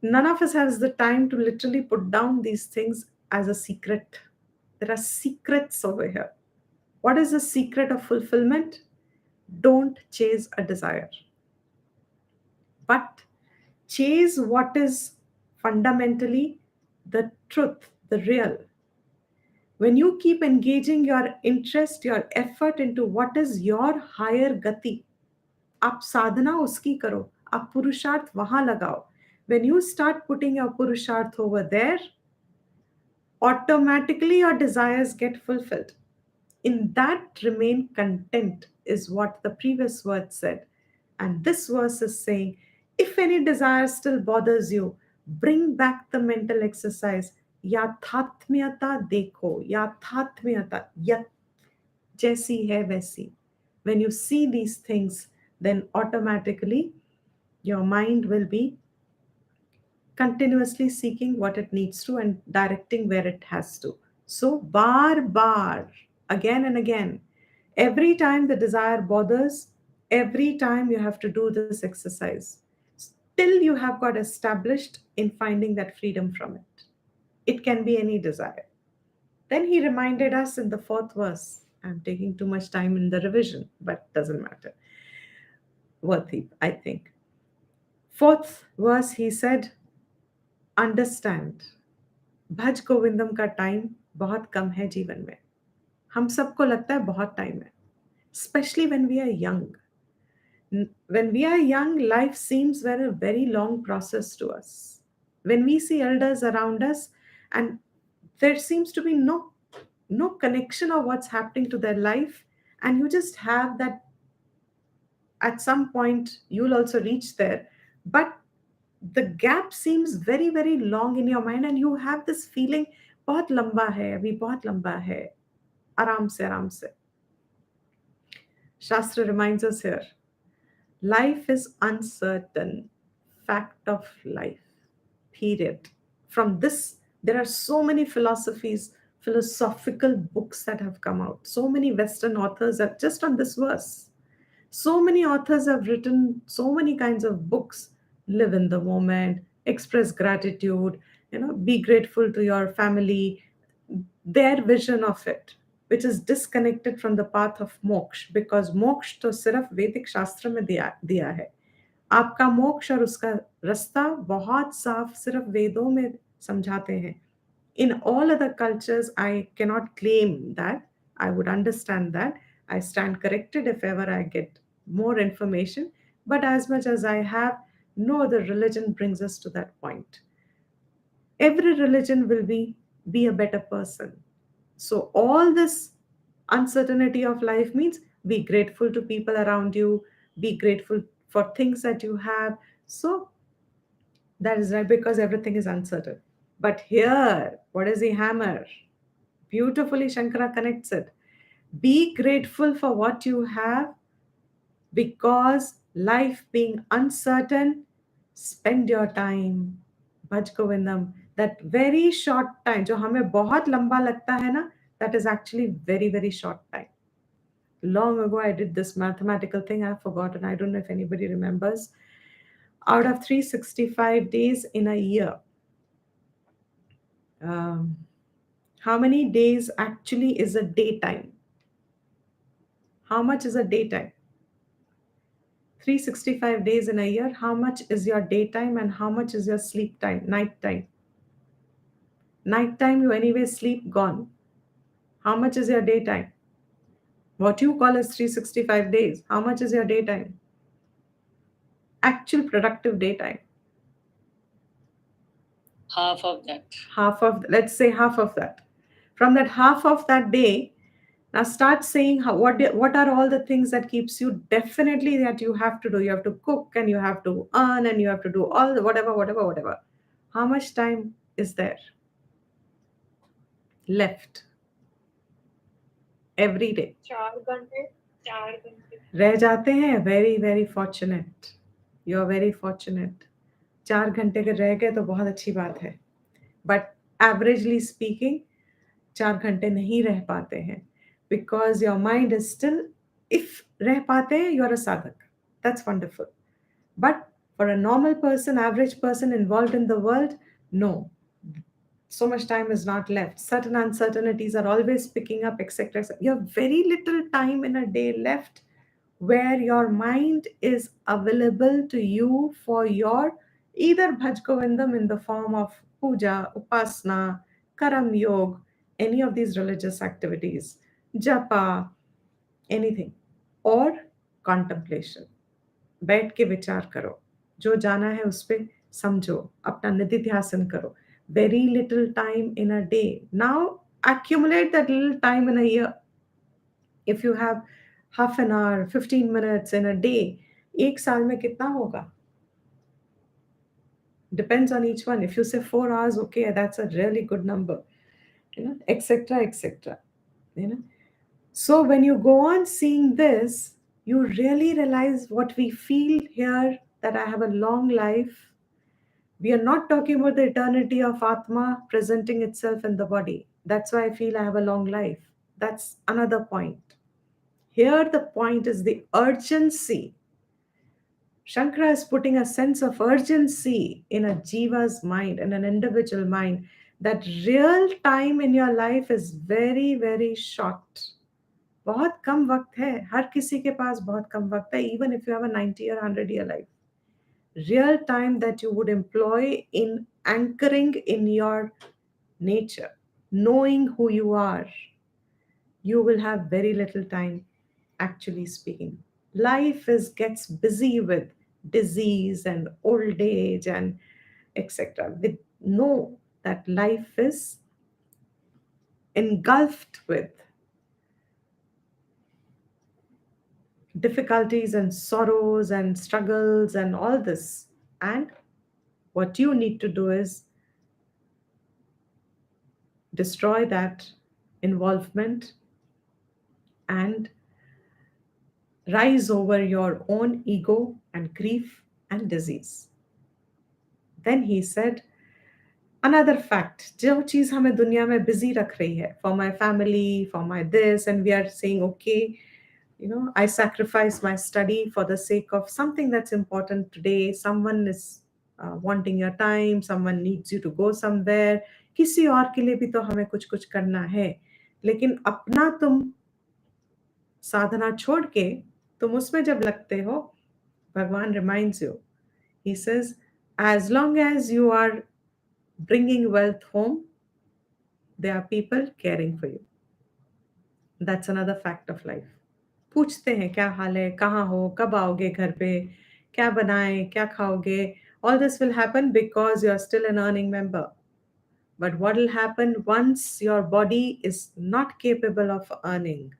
None of us has the time to literally put down these things as a secret. There are secrets over here. What is the secret of fulfillment? Don't chase a desire, but chase what is fundamentally the truth, the real. When you keep engaging your interest, your effort into what is your higher gati, आप साधना उसकी करो, आप पुरुषार्थ वहां लगाओ. When you start putting your purusharth over there, automatically your desires get fulfilled. In that remain content is what the previous word said. And this verse is saying, if any desire still bothers you, bring back the mental exercise. Yathatmyata dekho, yathatmyata, yat jaisi hai waisi. When you see these things, then automatically your mind will be continuously seeking what it needs to and directing where it has to. So bar bar again and again. Every time the desire bothers, every time you have to do this exercise till you have got established in finding that freedom from it. It can be any desire. Then he reminded us in the fourth verse. I'm taking too much time in the revision, but doesn't matter. Worthy, I think. Fourth verse, he said, understand. भज गोविंदम का time बहुत कम है जीवन में. हम सबको लगता है बहुत टाइम है, especially when we are young. When we are young, life seems very, very long process to us. When we see elders around us, and there seems to be no connection of what's happening to their life, and you just have that. At some point, you'll also reach there, but the gap seems very, very long in your mind, and you have this feeling, बहुत लंबा है, अभी बहुत लंबा है, आराम से आराम से. Shastra reminds us here, life is uncertain, fact of life, period. From this, there are so many philosophies, philosophical books that have come out. So many Western authors have just on this verse. So many authors have written so many kinds of books. Live in the moment, express gratitude, be grateful to your family, their vision of it, which is disconnected from the path of moksha, because moksha तो सिर्फ वैदिक शास्त्र में दिया है. आपका मोक्ष और उसका रास्ता बहुत साफ सिर्फ वेदों में समझाते हैं. In all other cultures, I cannot claim that. I would understand that. I stand corrected if ever I get more information. But as much as I have, no other religion brings us to that point. Every religion will be a better person. So all this uncertainty of life means be grateful to people around you, be grateful for things that you have. So that is right, because everything is uncertain. But here, what is the hammer? Beautifully, Shankara connects it. Be grateful for what you have, because life being uncertain, spend your time. Bhaj Govindam. That very short time, जो हमें बहुत लंबा लगता है ना, that is actually very, very short time. Long ago, I did this mathematical thing. I've forgotten. I don't know if anybody remembers. Out of 365 days in a year, um, how many days actually is a daytime? How much is a daytime? 365 days in a year, how much is your daytime and how much is your sleep time, night time? Night time, you anyway sleep, gone. How much is your daytime? What you call as 365 days, how much is your daytime? Actual productive daytime. Half of that. Let's say half of that. From that half of that day, now start saying what are all the things that keeps you, definitely that you have to do. You have to cook and you have to earn and you have to do all the whatever. How much time is there left every day? 4 घंटे रह जाते हैं. Very, very fortunate. You are very fortunate. 4 घंटे के रह गए तो बहुत अच्छी बात है. But averagely speaking, 4 घंटे नहीं रह पाते हैं, because your mind is still, if रह पाते हैं, you are a sadhak. That's wonderful. But for a normal person, average person involved in the world, no. So much time is not left. Certain uncertainties are always picking up, etc. You have very little time in a day left where your mind is available to you for your either Bhaj Govindam in the form of puja, upasana, karam yog, any of these religious activities, japa, anything, or contemplation. बैठ के विचार करो, जो जाना है उस पर समझो, अपना निधि ध्यासन करो. Very little time in a day. Now accumulate that little time in a year. If you have half an hour, 15 minutes in a day, एक साल में कितना होगा? Depends on each one. If you say 4 hours, okay, that's a really good number, etc., etc. So when you go on seeing this, you really realize what we feel here, that I have a long life. We are not talking about the eternity of Atma presenting itself in the body. That's why I feel I have a long life. That's another point. Here, the point is the urgency. Shankara is putting a sense of urgency in a jiva's mind, in an individual mind, that real time in your life is very, very short. बहुत कम वक्त है, हर किसी के पास बहुत कम वक्त है, even if you have a 90 or 100-year life. Real time that you would employ in anchoring in your nature, knowing who you are, you will have very little time, actually speaking. Life gets busy with disease and old age and etc. We know that life is engulfed with difficulties and sorrows and struggles and all this. And what you need to do is destroy that involvement and rise over your own ego and grief and disease. Then he said, another fact, जो चीज़ हमें दुनिया में busy रख रही है, for my family, for my this, and we are saying, okay, I sacrifice my study for the sake of something that's important today. Someone is wanting your time, someone needs you to go somewhere. किसी और के लिए भी तो हमें कुछ कुछ करना है, लेकिन अपना तुम साधना छोड़ के तुम उसमें जब लगते हो, भगवान reminds you. He says, as long as you are bringing wealth home, there are people caring for you. That's another fact of life. पूछते हैं क्या हाल है, कहाँ हो, कब आओगे घर पे, क्या बनाएं, क्या खाओगे. All this will happen because you are still an earning member. But what will happen once your body is not capable of earning?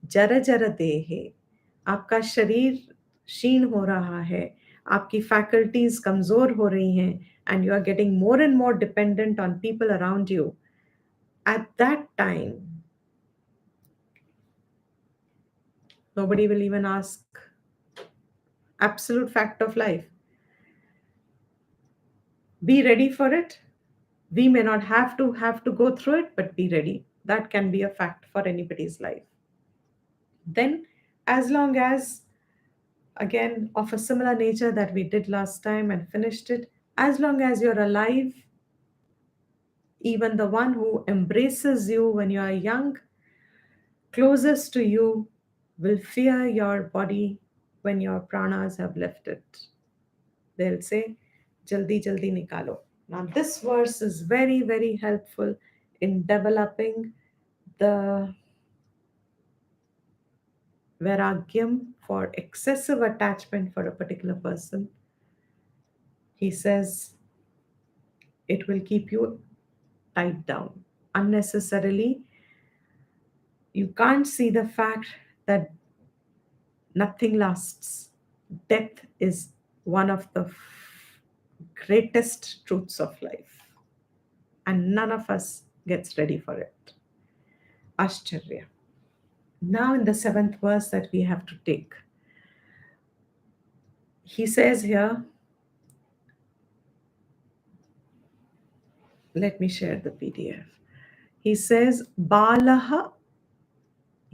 जरा जरा देहे, आपका शरीर क्षीण हो रहा है, आपकी faculties कमजोर हो रही हैं, and you are getting more and more dependent on people around you. At that time, nobody will even ask. Absolute fact of life. Be ready for it. We may not have to go through it, but be ready. That can be a fact for anybody's life. Then, as long as, again, of a similar nature that we did last time and finished it, as long as you're alive, even the one who embraces you when you are young, closest to you, will fear your body when your pranas have left it. They'll say, jaldi jaldi nikalo. Now this verse is very, very helpful in developing the vairagyam for excessive attachment for a particular person. He says it will keep you tied down unnecessarily. You can't see the fact that nothing lasts. Death is one of the greatest truths of life, and none of us gets ready for it. Ashcharya. Now in the 7th verse that we have to take, he says here, let me share the PDF. He says, Balaha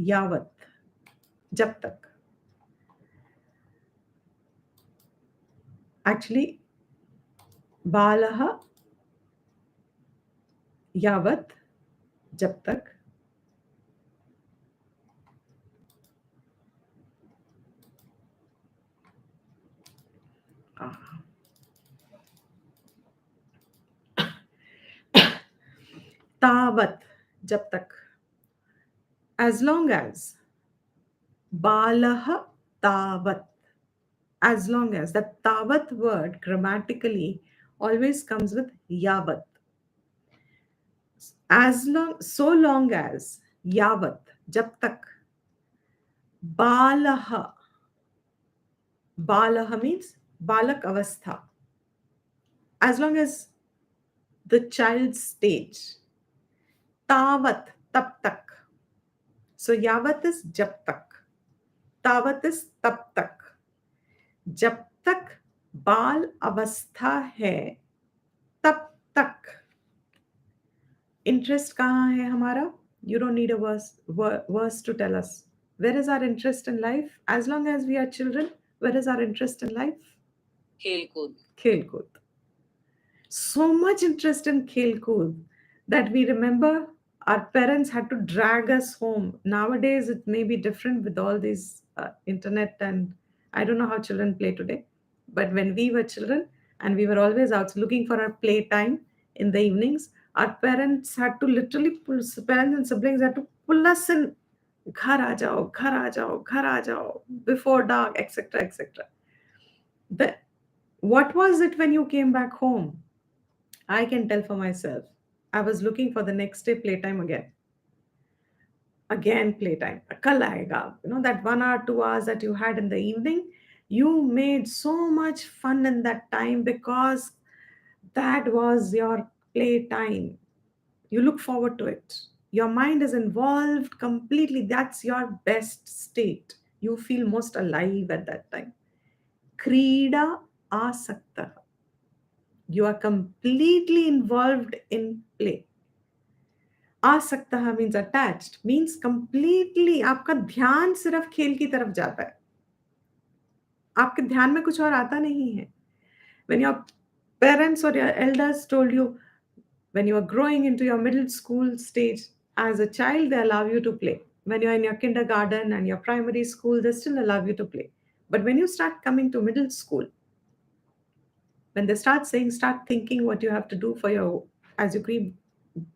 yavat, jab tak. Actually, Balaha yavat, jab tak. Tavat, jab tak. As long as. Balaha tavat. As long as. That tavat word grammatically always comes with yavat. As long, so long as, yavat, jab tak. Balaha. Balaha means balak avastha. As long as the child's stage. Tavat, tab tak. So yavat is jab tak. Tavat is tab tak. जब तक बाल अवस्था है तब तक. Interest कहाँ है हमारा? You don't need a verse to tell us. Where is our interest in life? As long as we are children, where is our interest in life? खेल कूद. Khel Kood. So much interest in Khel Kood that we remember our parents had to drag us home. Nowadays, it may be different with all these internet, and I don't know how children play today. But when we were children and we were always out looking for our playtime in the evenings, our parents had to literally pull, parents and siblings had to pull us in. घर आ जाओ, घर आ जाओ, घर आ जाओ, before dark, etc., etc. The, what was it when you came back home? I can tell for myself. I was looking for the next day playtime again. Again, playtime. Kal aayega. You know, that 1 hour, 2 hours that you had in the evening, you made so much fun in that time because that was your playtime. You look forward to it. Your mind is involved completely. That's your best state. You feel most alive at that time. Krida asakta. You are completely involved in play. आसक्तः means attached means completely आपका ध्यान सिर्फ खेल की तरफ जाता है आपके ध्यान में कुछ और आता नहीं है when your parents or your elders told you when you are growing into your middle school stage as a child they allow you to play when you are in your kindergarten and your primary school they still allow you to play but when you start coming to middle school when they start saying start thinking what you have to do for your as you keep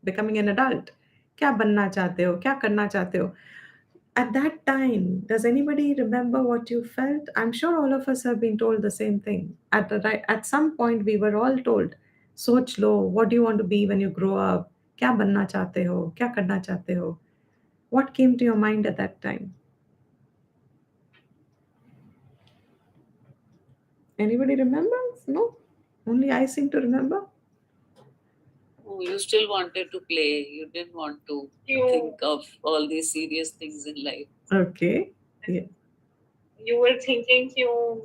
becoming an adult क्या बनना चाहते हो क्या करना चाहते हो at that time does anybody remember what you felt I'm sure all of us have been told the same thing at some point we were all told सोच लो what do you want to be when you grow up क्या बनना चाहते हो क्या करना चाहते हो what came to your mind at that time anybody remembers no only I seem to remember Oh, you still wanted to play. You didn't want to think of all these serious things in life. okay yeah You were thinking,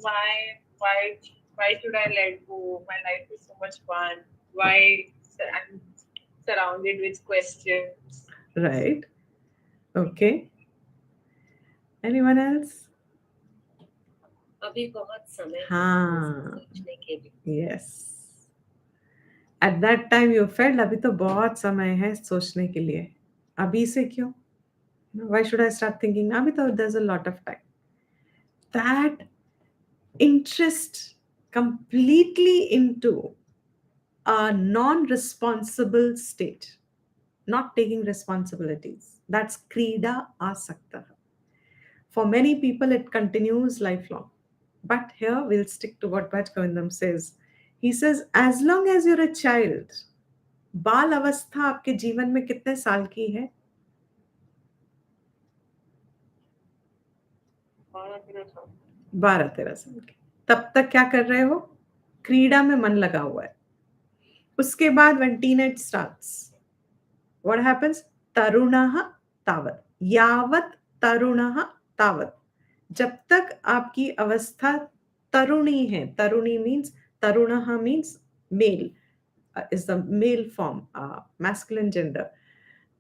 why should I let go? My life is so much fun. Why I'm surrounded with questions. right okay anyone else अभी बहुत समय है हाँ सोचने के लिए. yes at that time you felt अभी तो बहुत समय है सोचने के लिए अभी से क्यों why should I start thinking now अभी तो there's a lot of time that interest completely into a non-responsible state not taking responsibilities that's krida asakta for many people it continues lifelong but here we'll stick to what Bhaja Govindam says he says as long as you're a child बाल अवस्था आपके जीवन में कितने साल की है 12-13 साल की तब तक क्या कर रहे हो क्रीड़ा में मन लगा हुआ है उसके बाद when teenage starts what happens तरुणः तावत् यावत् तरुणः तावत् जब तक आपकी अवस्था तरुणी है तरुणी मीन्स तरुणः means male is the male form masculine gender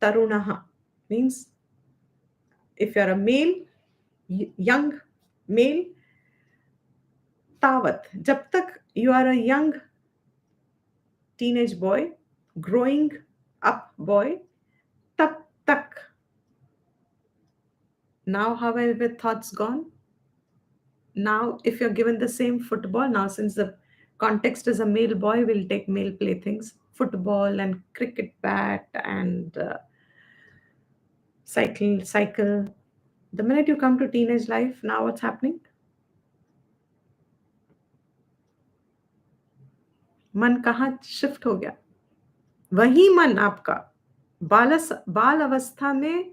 tarunaha means if you're a male young male tavat jab tak you are a young teenage boy growing up boy tab tak now how have your thoughts gone now if you're given the same football now since the context is a male boy we'll take male playthings football and cricket bat and cycle the minute you come to teenage life now what's happening मन कहाँ shift हो गया वही मन आपका बाल अवस्था में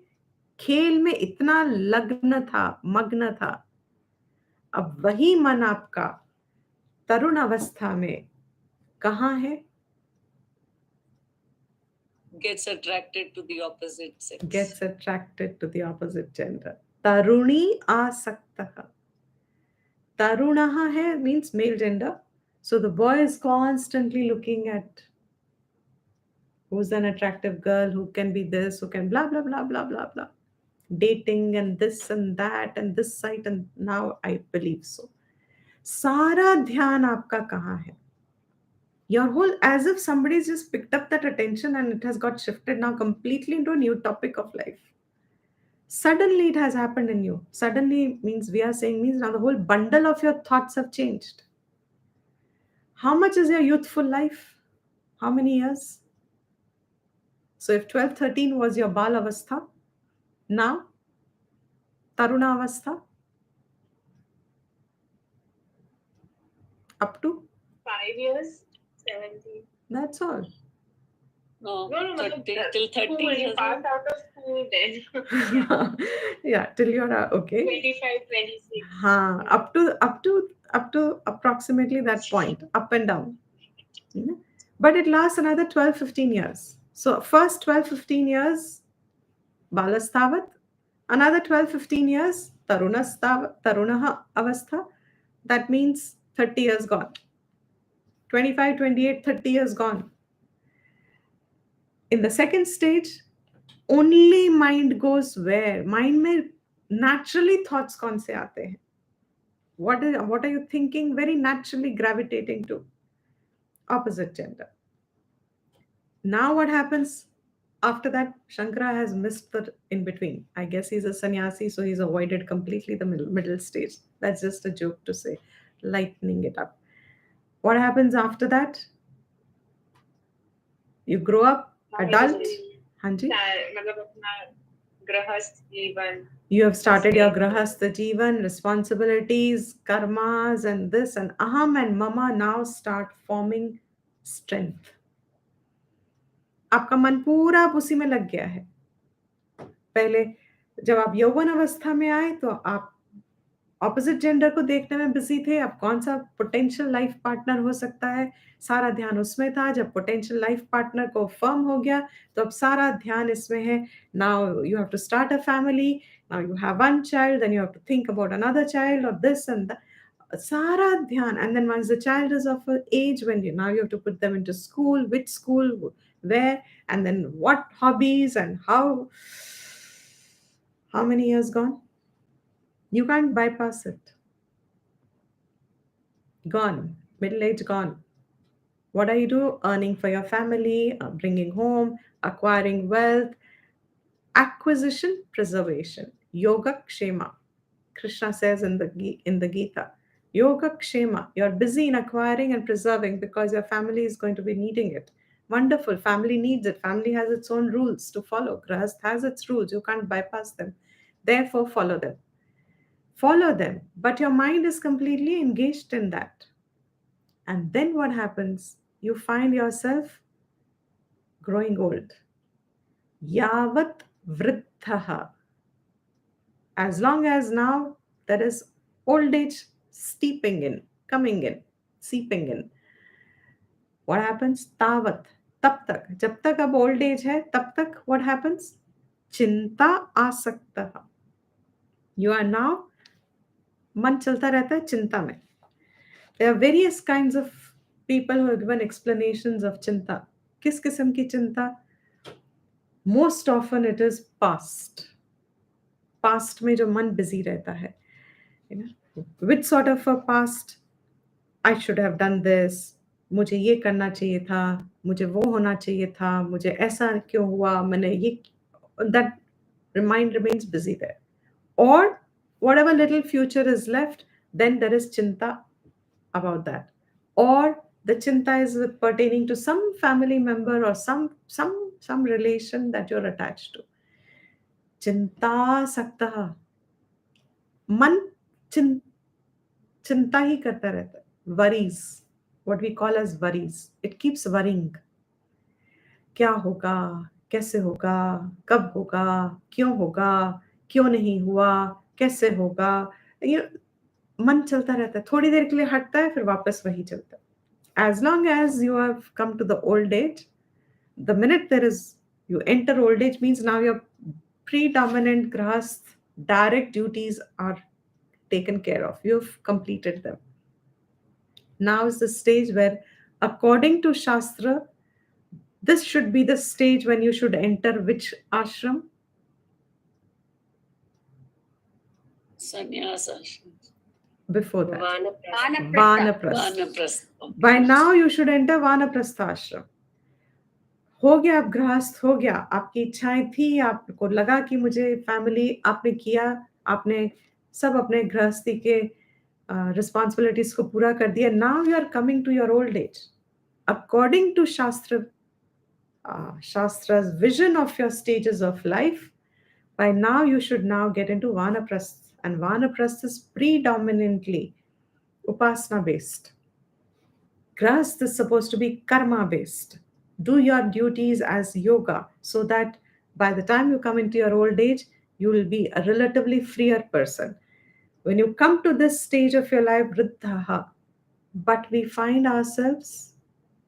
खेल में इतना लग्न था मग्न था अब वही मन आपका तरुण अवस्था में कहाँ है Gets attracted to the opposite sex. gets attracted to the opposite gender तरुणी आसक्तः तरुणः है means male gender so the boy is constantly looking at Who's an attractive girl, who can be this, who can blah blah blah blah blah blah. Dating and this and that and this site, and now I believe so. सारा ध्यान आपका कहाँ है? Your whole, as if somebody's just picked up that attention and it has got shifted now completely into a new topic of life. Suddenly it has happened in you. Suddenly means, we are saying, means now the whole bundle of your thoughts have changed. How much is your youthful life? How many years? So if 12, 13 was your Bal Avastha, now Taruna Avastha, up to? 5 years, 17. That's all. No, No, 30 matlab, till 30 school, you years pass old. out of school then. Yeah, till you're okay. 25, 26. Up to approximately that point, up and down. But it lasts another 12, 15 years. So first 12, 15 years, Balastavat, another 12, 15 years, Tarunaha Avastha. That means 30 years gone. 25, 28, 30 years gone. In the second stage, only mind goes where? Mind में naturally thoughts कौन से आते हैं? What are you thinking? Very naturally gravitating to opposite gender. Now what happens after that? Shankara has missed the in between. I guess he's a sannyasi, so he's avoided completely the middle stage. That's just a joke to say, lightening it up. What happens after that? You grow up, adult. Hanji? मतलब अपना गृहस्थ जीवन. You have started your grahastha jivan, responsibilities, karmas, and this, and aham and mama now start forming strength. आपका मन पूरा अब उसी में लग गया है. पहले जब आप यौवन अवस्था में आए तो आप ऑपोजिट जेंडर को देखने में बिजी थे. अब कौन सा पोटेंशियल लाइफ पार्टनर हो सकता है, सारा ध्यान उसमें था. जब पोटेंशियल लाइफ पार्टनर को फर्म हो गया तो अब सारा ध्यान इसमें है. Now you have to start a family. Now you have one child, then you have to think about another child or this and that. Sara dhyan. And then once the child is of an age when now you have to put them into school, which school, where, and then what hobbies and how many years gone? You can't bypass it. Gone. Middle age gone. What are you doing? Earning for your family, bringing home, acquiring wealth, acquisition, preservation. Yoga Kshema. Krishna says in the Gita, Yoga Kshema. You're busy in acquiring and preserving because your family is going to be needing it. Wonderful. Family needs it. Family has its own rules to follow. Grahast has its rules. You can't bypass them. Therefore, follow them. Follow them. But your mind is completely engaged in that. And then what happens? You find yourself growing old. Yavat vriddhaha. As long as now there is old age steeping in, coming in, seeping in. What happens? Tavat. तब तक, जब तक अब old age है, तब तक what happens? चिंता आसक्तः. You are now, मन चलता रहता है चिंता में. There are various kinds of people who have given explanations of chinta. किस किस्म की चिंता? Most often it is past. Past में जो मन busy रहता है. Which sort of a past? I should have done this. मुझे ये करना चाहिए था. मुझे वो होना चाहिए था. मुझे ऐसा क्यों हुआ? मैंने ये. That mind remains busy there. Or whatever little future is left, then there is chinta about that. Or the chinta is pertaining to some family member or some relation that you're attached to. Chinta sakta. Man चिंता ही करता रहता है. Worries, what we call as worries. It keeps worrying. क्या होगा, कैसे होगा, कब होगा, क्यों नहीं हुआ, कैसे होगा. ये मन चलता रहता है. थोड़ी देर के लिए हटता है, फिर वापस वही चलता है. As long as you have come to the old age, the minute you enter old age means now your predominant grahast direct duties are taken care of. You've completed them. Now is the stage where, according to Shastra, This should be the stage when you should enter which ashram? Sannyasa. Before that. Vanaprastha. Vanaprastha. Vanaprastha. By now you should enter Vanaprastha ashram. हो गया, आप गृहस्थ हो गया, आपकी इच्छाएं थी, आपको लगा कि मुझे फैमिली, आपने किया, आपने सब अपने गृहस्थी के रिस्पॉन्सिबिलिटीज को पूरा कर दिया. Now you are coming to your old age according to Shastra's vision of your stages of life. By now you should now get into Vanaprastha, and Vanaprastha is predominantly Upasana based. Grahastha is supposed to be karma based. Do your duties as yoga so that by the time you come into your old age, you will be a relatively freer person. When you come to this stage of your life, Vriddhaha, but we find ourselves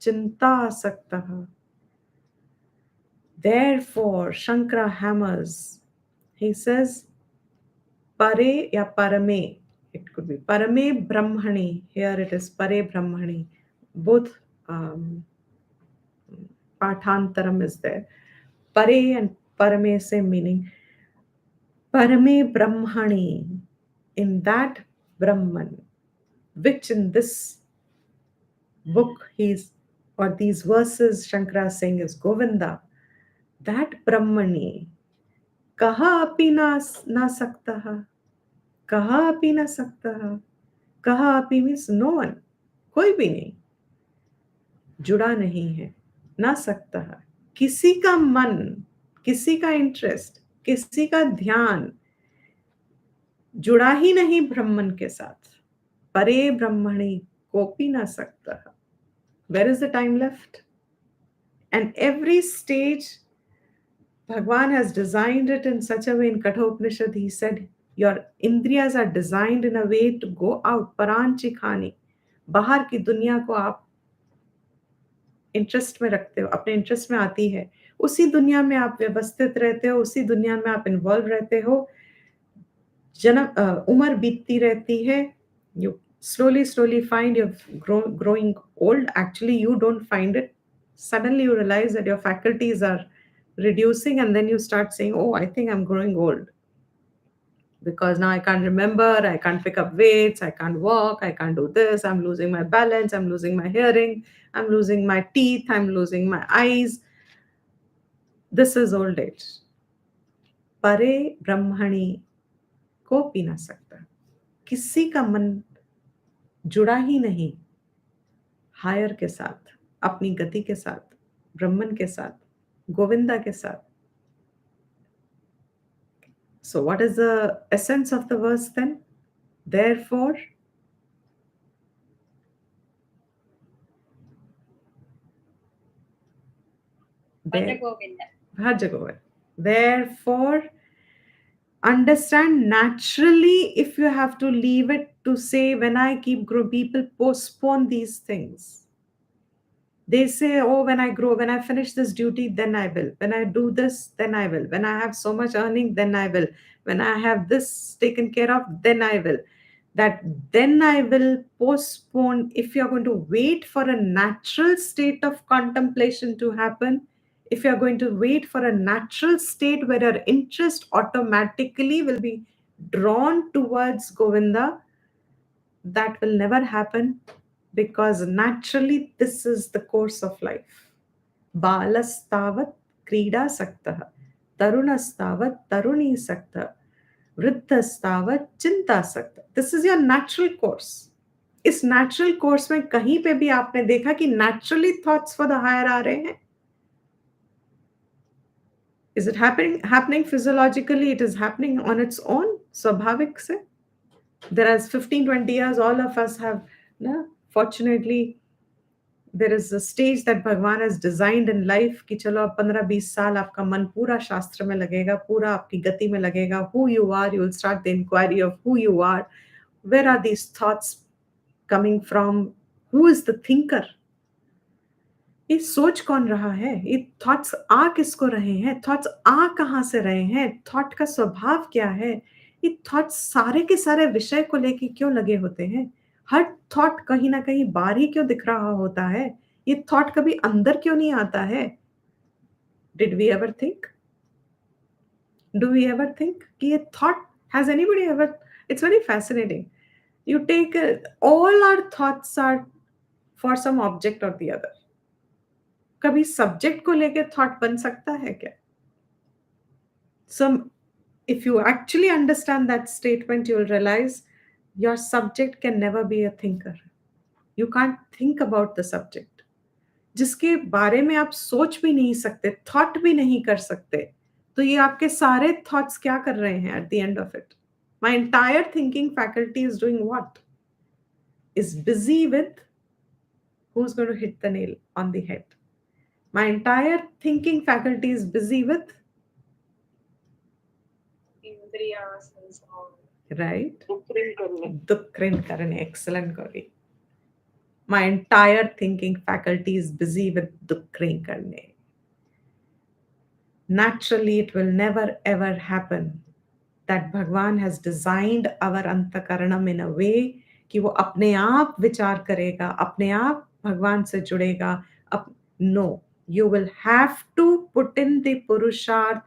Chinta Saktaha. Therefore, Shankara hammers. He says, Pare ya Parame. It could be Parame Brahmani. Here it is Pare Brahmani. Both Pathantaram is there. Pare and Parame, same meaning. Parame Brahmani. In that Brahman, which in this book or these verses Shankara is saying is Govinda, that Brahmani, kaha api na sakta, kaha api na sakta, kaha api means no one, कोई भी नहीं, जुड़ा नहीं है, ना सकता है, किसी का मन, किसी का इंटरेस्ट, किसी का ध्यान जुड़ा ही नहीं ब्रह्मन के साथ. परे ब्रह्मणि कोपी ना सकता है. Where is the time left? And every stage Bhagwan has designed it in such a way. In Kathopanishad, he said, your indriyas are designed in a way to go out, paranchi khani. बाहर की दुनिया को आप interest में रखते हो, अपने interest में आती है, उसी दुनिया में आप व्यवस्थित रहते हो, उसी दुनिया में आप इन्वॉल्व रहते हो. उम्र बीतती रहती है. You slowly find you're growing old. Actually, you don't find it. Suddenly you realize that your faculties are reducing, and then you start saying, oh, I think I'm growing old. Because now I can't remember, I can't pick up weights, I can't walk, I can't do this, I'm losing my balance, I'm losing my hearing, I'm losing my teeth, I'm losing my eyes. This is old age. Pare Brahmani को P ना सकता. किसी का मन जुड़ा ही नहीं higher के साथ, अपनी गति के साथ, ब्रह्मन के साथ, गोविंदा के साथ. So what is the essence of the verse then? Therefore, Bhaja Govinda. Bhaja Govinda. Therefore, understand naturally if you have to leave it to say, when I keep growing, people postpone these things. They say, oh, when I grow, when I finish this duty, then I will. When I do this, then I will. When I have so much earning, then I will. When I have this taken care of, then I will. That then I will postpone. If you're going to wait for a natural state of contemplation to happen, if you're going to wait for a natural state where your interest automatically will be drawn towards Govinda, that will never happen, because naturally this is the course of life. Balastavat krida sakta, tarunastavat taruni sakta, vriddhastavat chinta sakta. This is your natural course. इस natural course में कहीं पे भी आपने देखा कि naturally thoughts for the higher आ रहे हैं? Is it happening physiologically? It is happening on its own, स्वाभाविक से. There is 15-20 years, all of us have, fortunately, there is a stage that Bhagwan has designed in life कि चलो अब 15-20 साल आपका मन पूरा शास्त्र में लगेगा, पूरा आपकी गति में लगेगा. Who you are, you will start the inquiry of who you are. Where are these thoughts coming from? Who is the thinker? ये सोच कौन रहा है? ये थॉट्स आ किसको रहे हैं? थॉट्स आ कहाँ से रहे हैं? थॉट का स्वभाव क्या है? ये थॉट्स सारे के सारे विषय को लेके क्यों लगे होते हैं? हर थॉट कहीं ना कहीं बाहर ही क्यों दिख रहा होता है? ये थॉट कभी अंदर क्यों नहीं आता है? Did we ever think? Do we ever think? कि ये thought, has anybody ever? It's very fascinating. You take all our thoughts are for some object or the other. कभी subject को लेके thought बन सकता है क्या? Some, if you actually understand that statement, you'll realize your subject can never be a thinker. You can't think about the subject. जिसके बारे में आप सोच भी नहीं सकते, थॉट भी नहीं कर सकते, तो ये आपके सारे थॉट्स क्या कर रहे हैं at the end of it? My entire thinking faculty is doing what? Is busy with who's going to hit the nail on the head. My entire thinking faculty is busy with Indriyas and so on. right Dukrin karne. dukrin karne. Excellent, Gauri. My entire thinking faculty is busy with dukrin karne. Naturally, it will never ever happen that Bhagwan has designed our antakaranam in a way कि वो अपने आप विचार करेगा, अपने आप भगवान से जुड़ेगा. No, you will have to put in the पुरुषार्थ.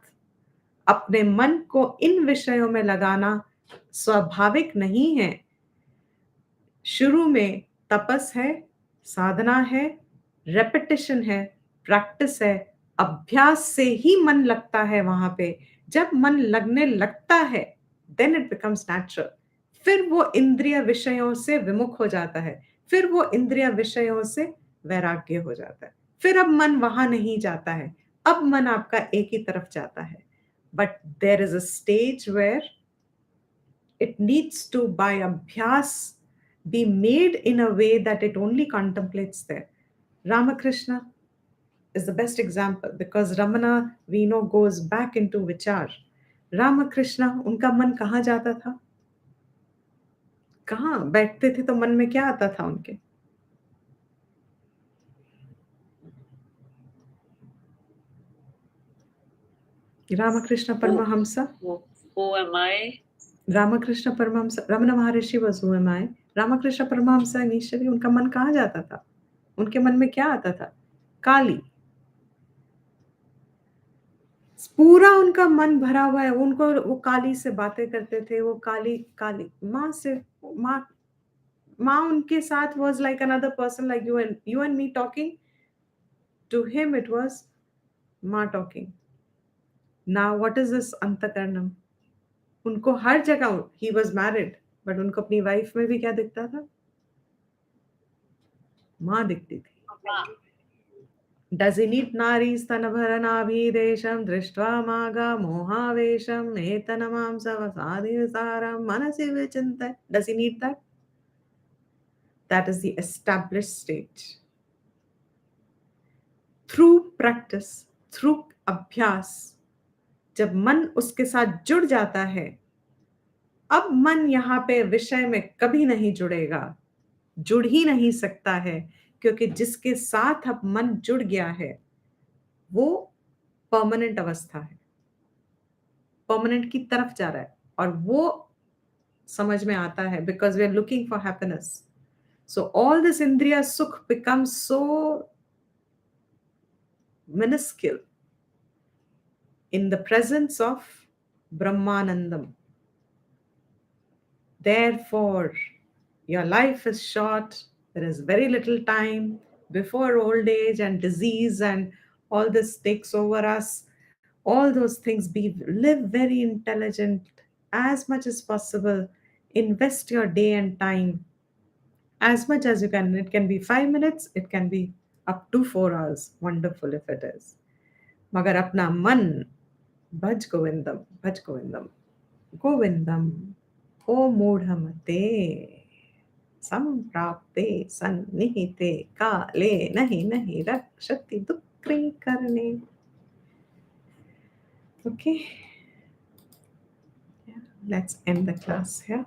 अपने मन को इन विषयों में लगाना स्वाभाविक नहीं है. शुरू में तपस है, साधना है, रेपिटेशन है, प्रैक्टिस है, अभ्यास से ही मन लगता है वहां पे. जब मन लगने लगता है, देन इट बिकम्स नेचुरल. फिर वो इंद्रिय विषयों से विमुख हो जाता है, फिर वो इंद्रिय विषयों से वैराग्य हो जाता है. फिर अब मन वहां नहीं जाता है, अब मन आपका एक ही तरफ जाता है. But there is a stage where it needs to, by abhyas, be made in a way that it only contemplates there. Ramakrishna is the best example because Ramana, we know, goes back into vichar. Ramakrishna, उनका मन कहाँ जाता था? कहाँ बैठते थे तो मन में क्या आता था उनके? Ramakrishna Paramahamsa. Who am I? Ramakrishna Paramahamsa. Ramana Maharishi was who am I. Ramakrishna Paramahamsa initially उनका मन कहाँ जाता था? उनके मन में क्या आता था? काली. पूरा उनका मन भरा हुआ है. उनको वो काली से बातें करते थे. वो काली काली माँ से माँ उनके साथ was like another person, like you and me talking. To him it was माँ talking. Now what is this antakaranam? उनको हर जगह, he was married, but उनको अपनी वाइफ में भी क्या दिखता था? माँ दिखती थी. डसिनिट्नारीस्तनभरनाभिदेशं दृष्ट्वा मागा मोहावेशम् एतनमां सवसादिसारं मनसि विचिन्त्य. Does he need that? That is the established stage. Through practice, through abhyas, जब मन उसके साथ जुड़ जाता है, अब मन यहाँ पे विषय में कभी नहीं जुड़ेगा, जुड़ ही नहीं सकता है, क्योंकि जिसके साथ अब मन जुड़ गया है वो परमानेंट अवस्था है, परमानेंट की तरफ जा रहा है. और वो समझ में आता है because we are looking for happiness. So all this इंद्रिय सुख becomes so minuscule in the presence of Brahmanandam. Therefore, your life is short. There is very little time before old age and disease and all this takes over us. All those things, live very intelligent as much as possible. Invest your day and time as much as you can. It can be 5 minutes, it can be up to 4 hours. Wonderful if it is. Magar apna man, bhaj Govindam, Govindam, o moodhamate, samprapte, sannihite, kale, nahi, rakshati, dukri karne. Okay. Yeah, let's end the class here.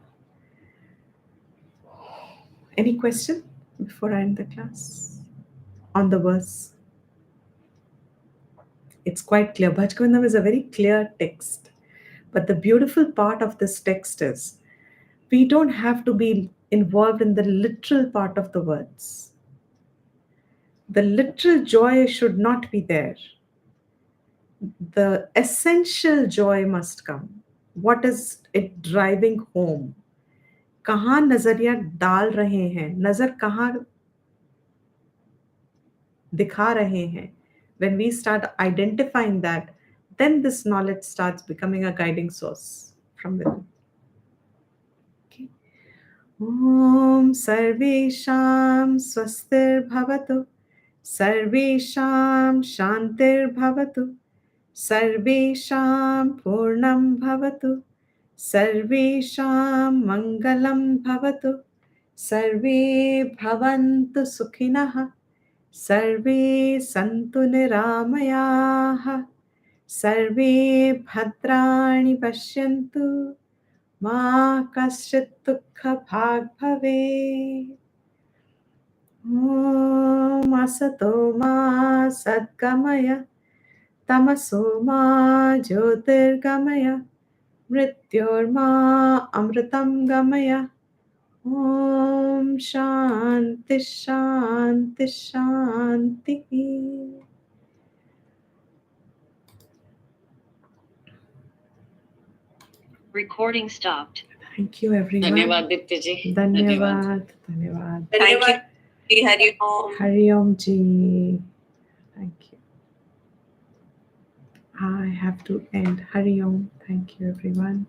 Any question before I end the class on the verse? It's quite clear. Bhaj Govindam is a very clear text. But the beautiful part of this text is we don't have to be involved in the literal part of the words. The literal joy should not be there. the essential joy must come. What is it driving home? कहाँ नजरिया डाल रहे हैं, नजर कहाँ दिखा रहे हैं? When we start identifying that, then this knowledge starts becoming a guiding source from within. Okay. Om Sarvesham Swastir Bhavatu Sarvesham Shantir Bhavatu Sarvesham Purnam Bhavatu Sarvesham Mangalam Bhavatu Sarve Bhavantu Sukhinah Sarve Santu Niramayaha Sarve Bhadrani Pashyantu Ma Kaschit Dukha Bhag Bhave. Om Asato Ma Sadgamaya Tamaso Ma Jyotirgamaya Mrityorma Amritam Gamaya. Om Shanti Shanti Shanti. Recording stopped. Thank you everyone. धन्यवाद दीप्ति जी. Dhanyavad. Dhanyavad. Thank you. Hari Om. Hari Om Ji. Thank you. I have to end. Hari Om. Thank you everyone.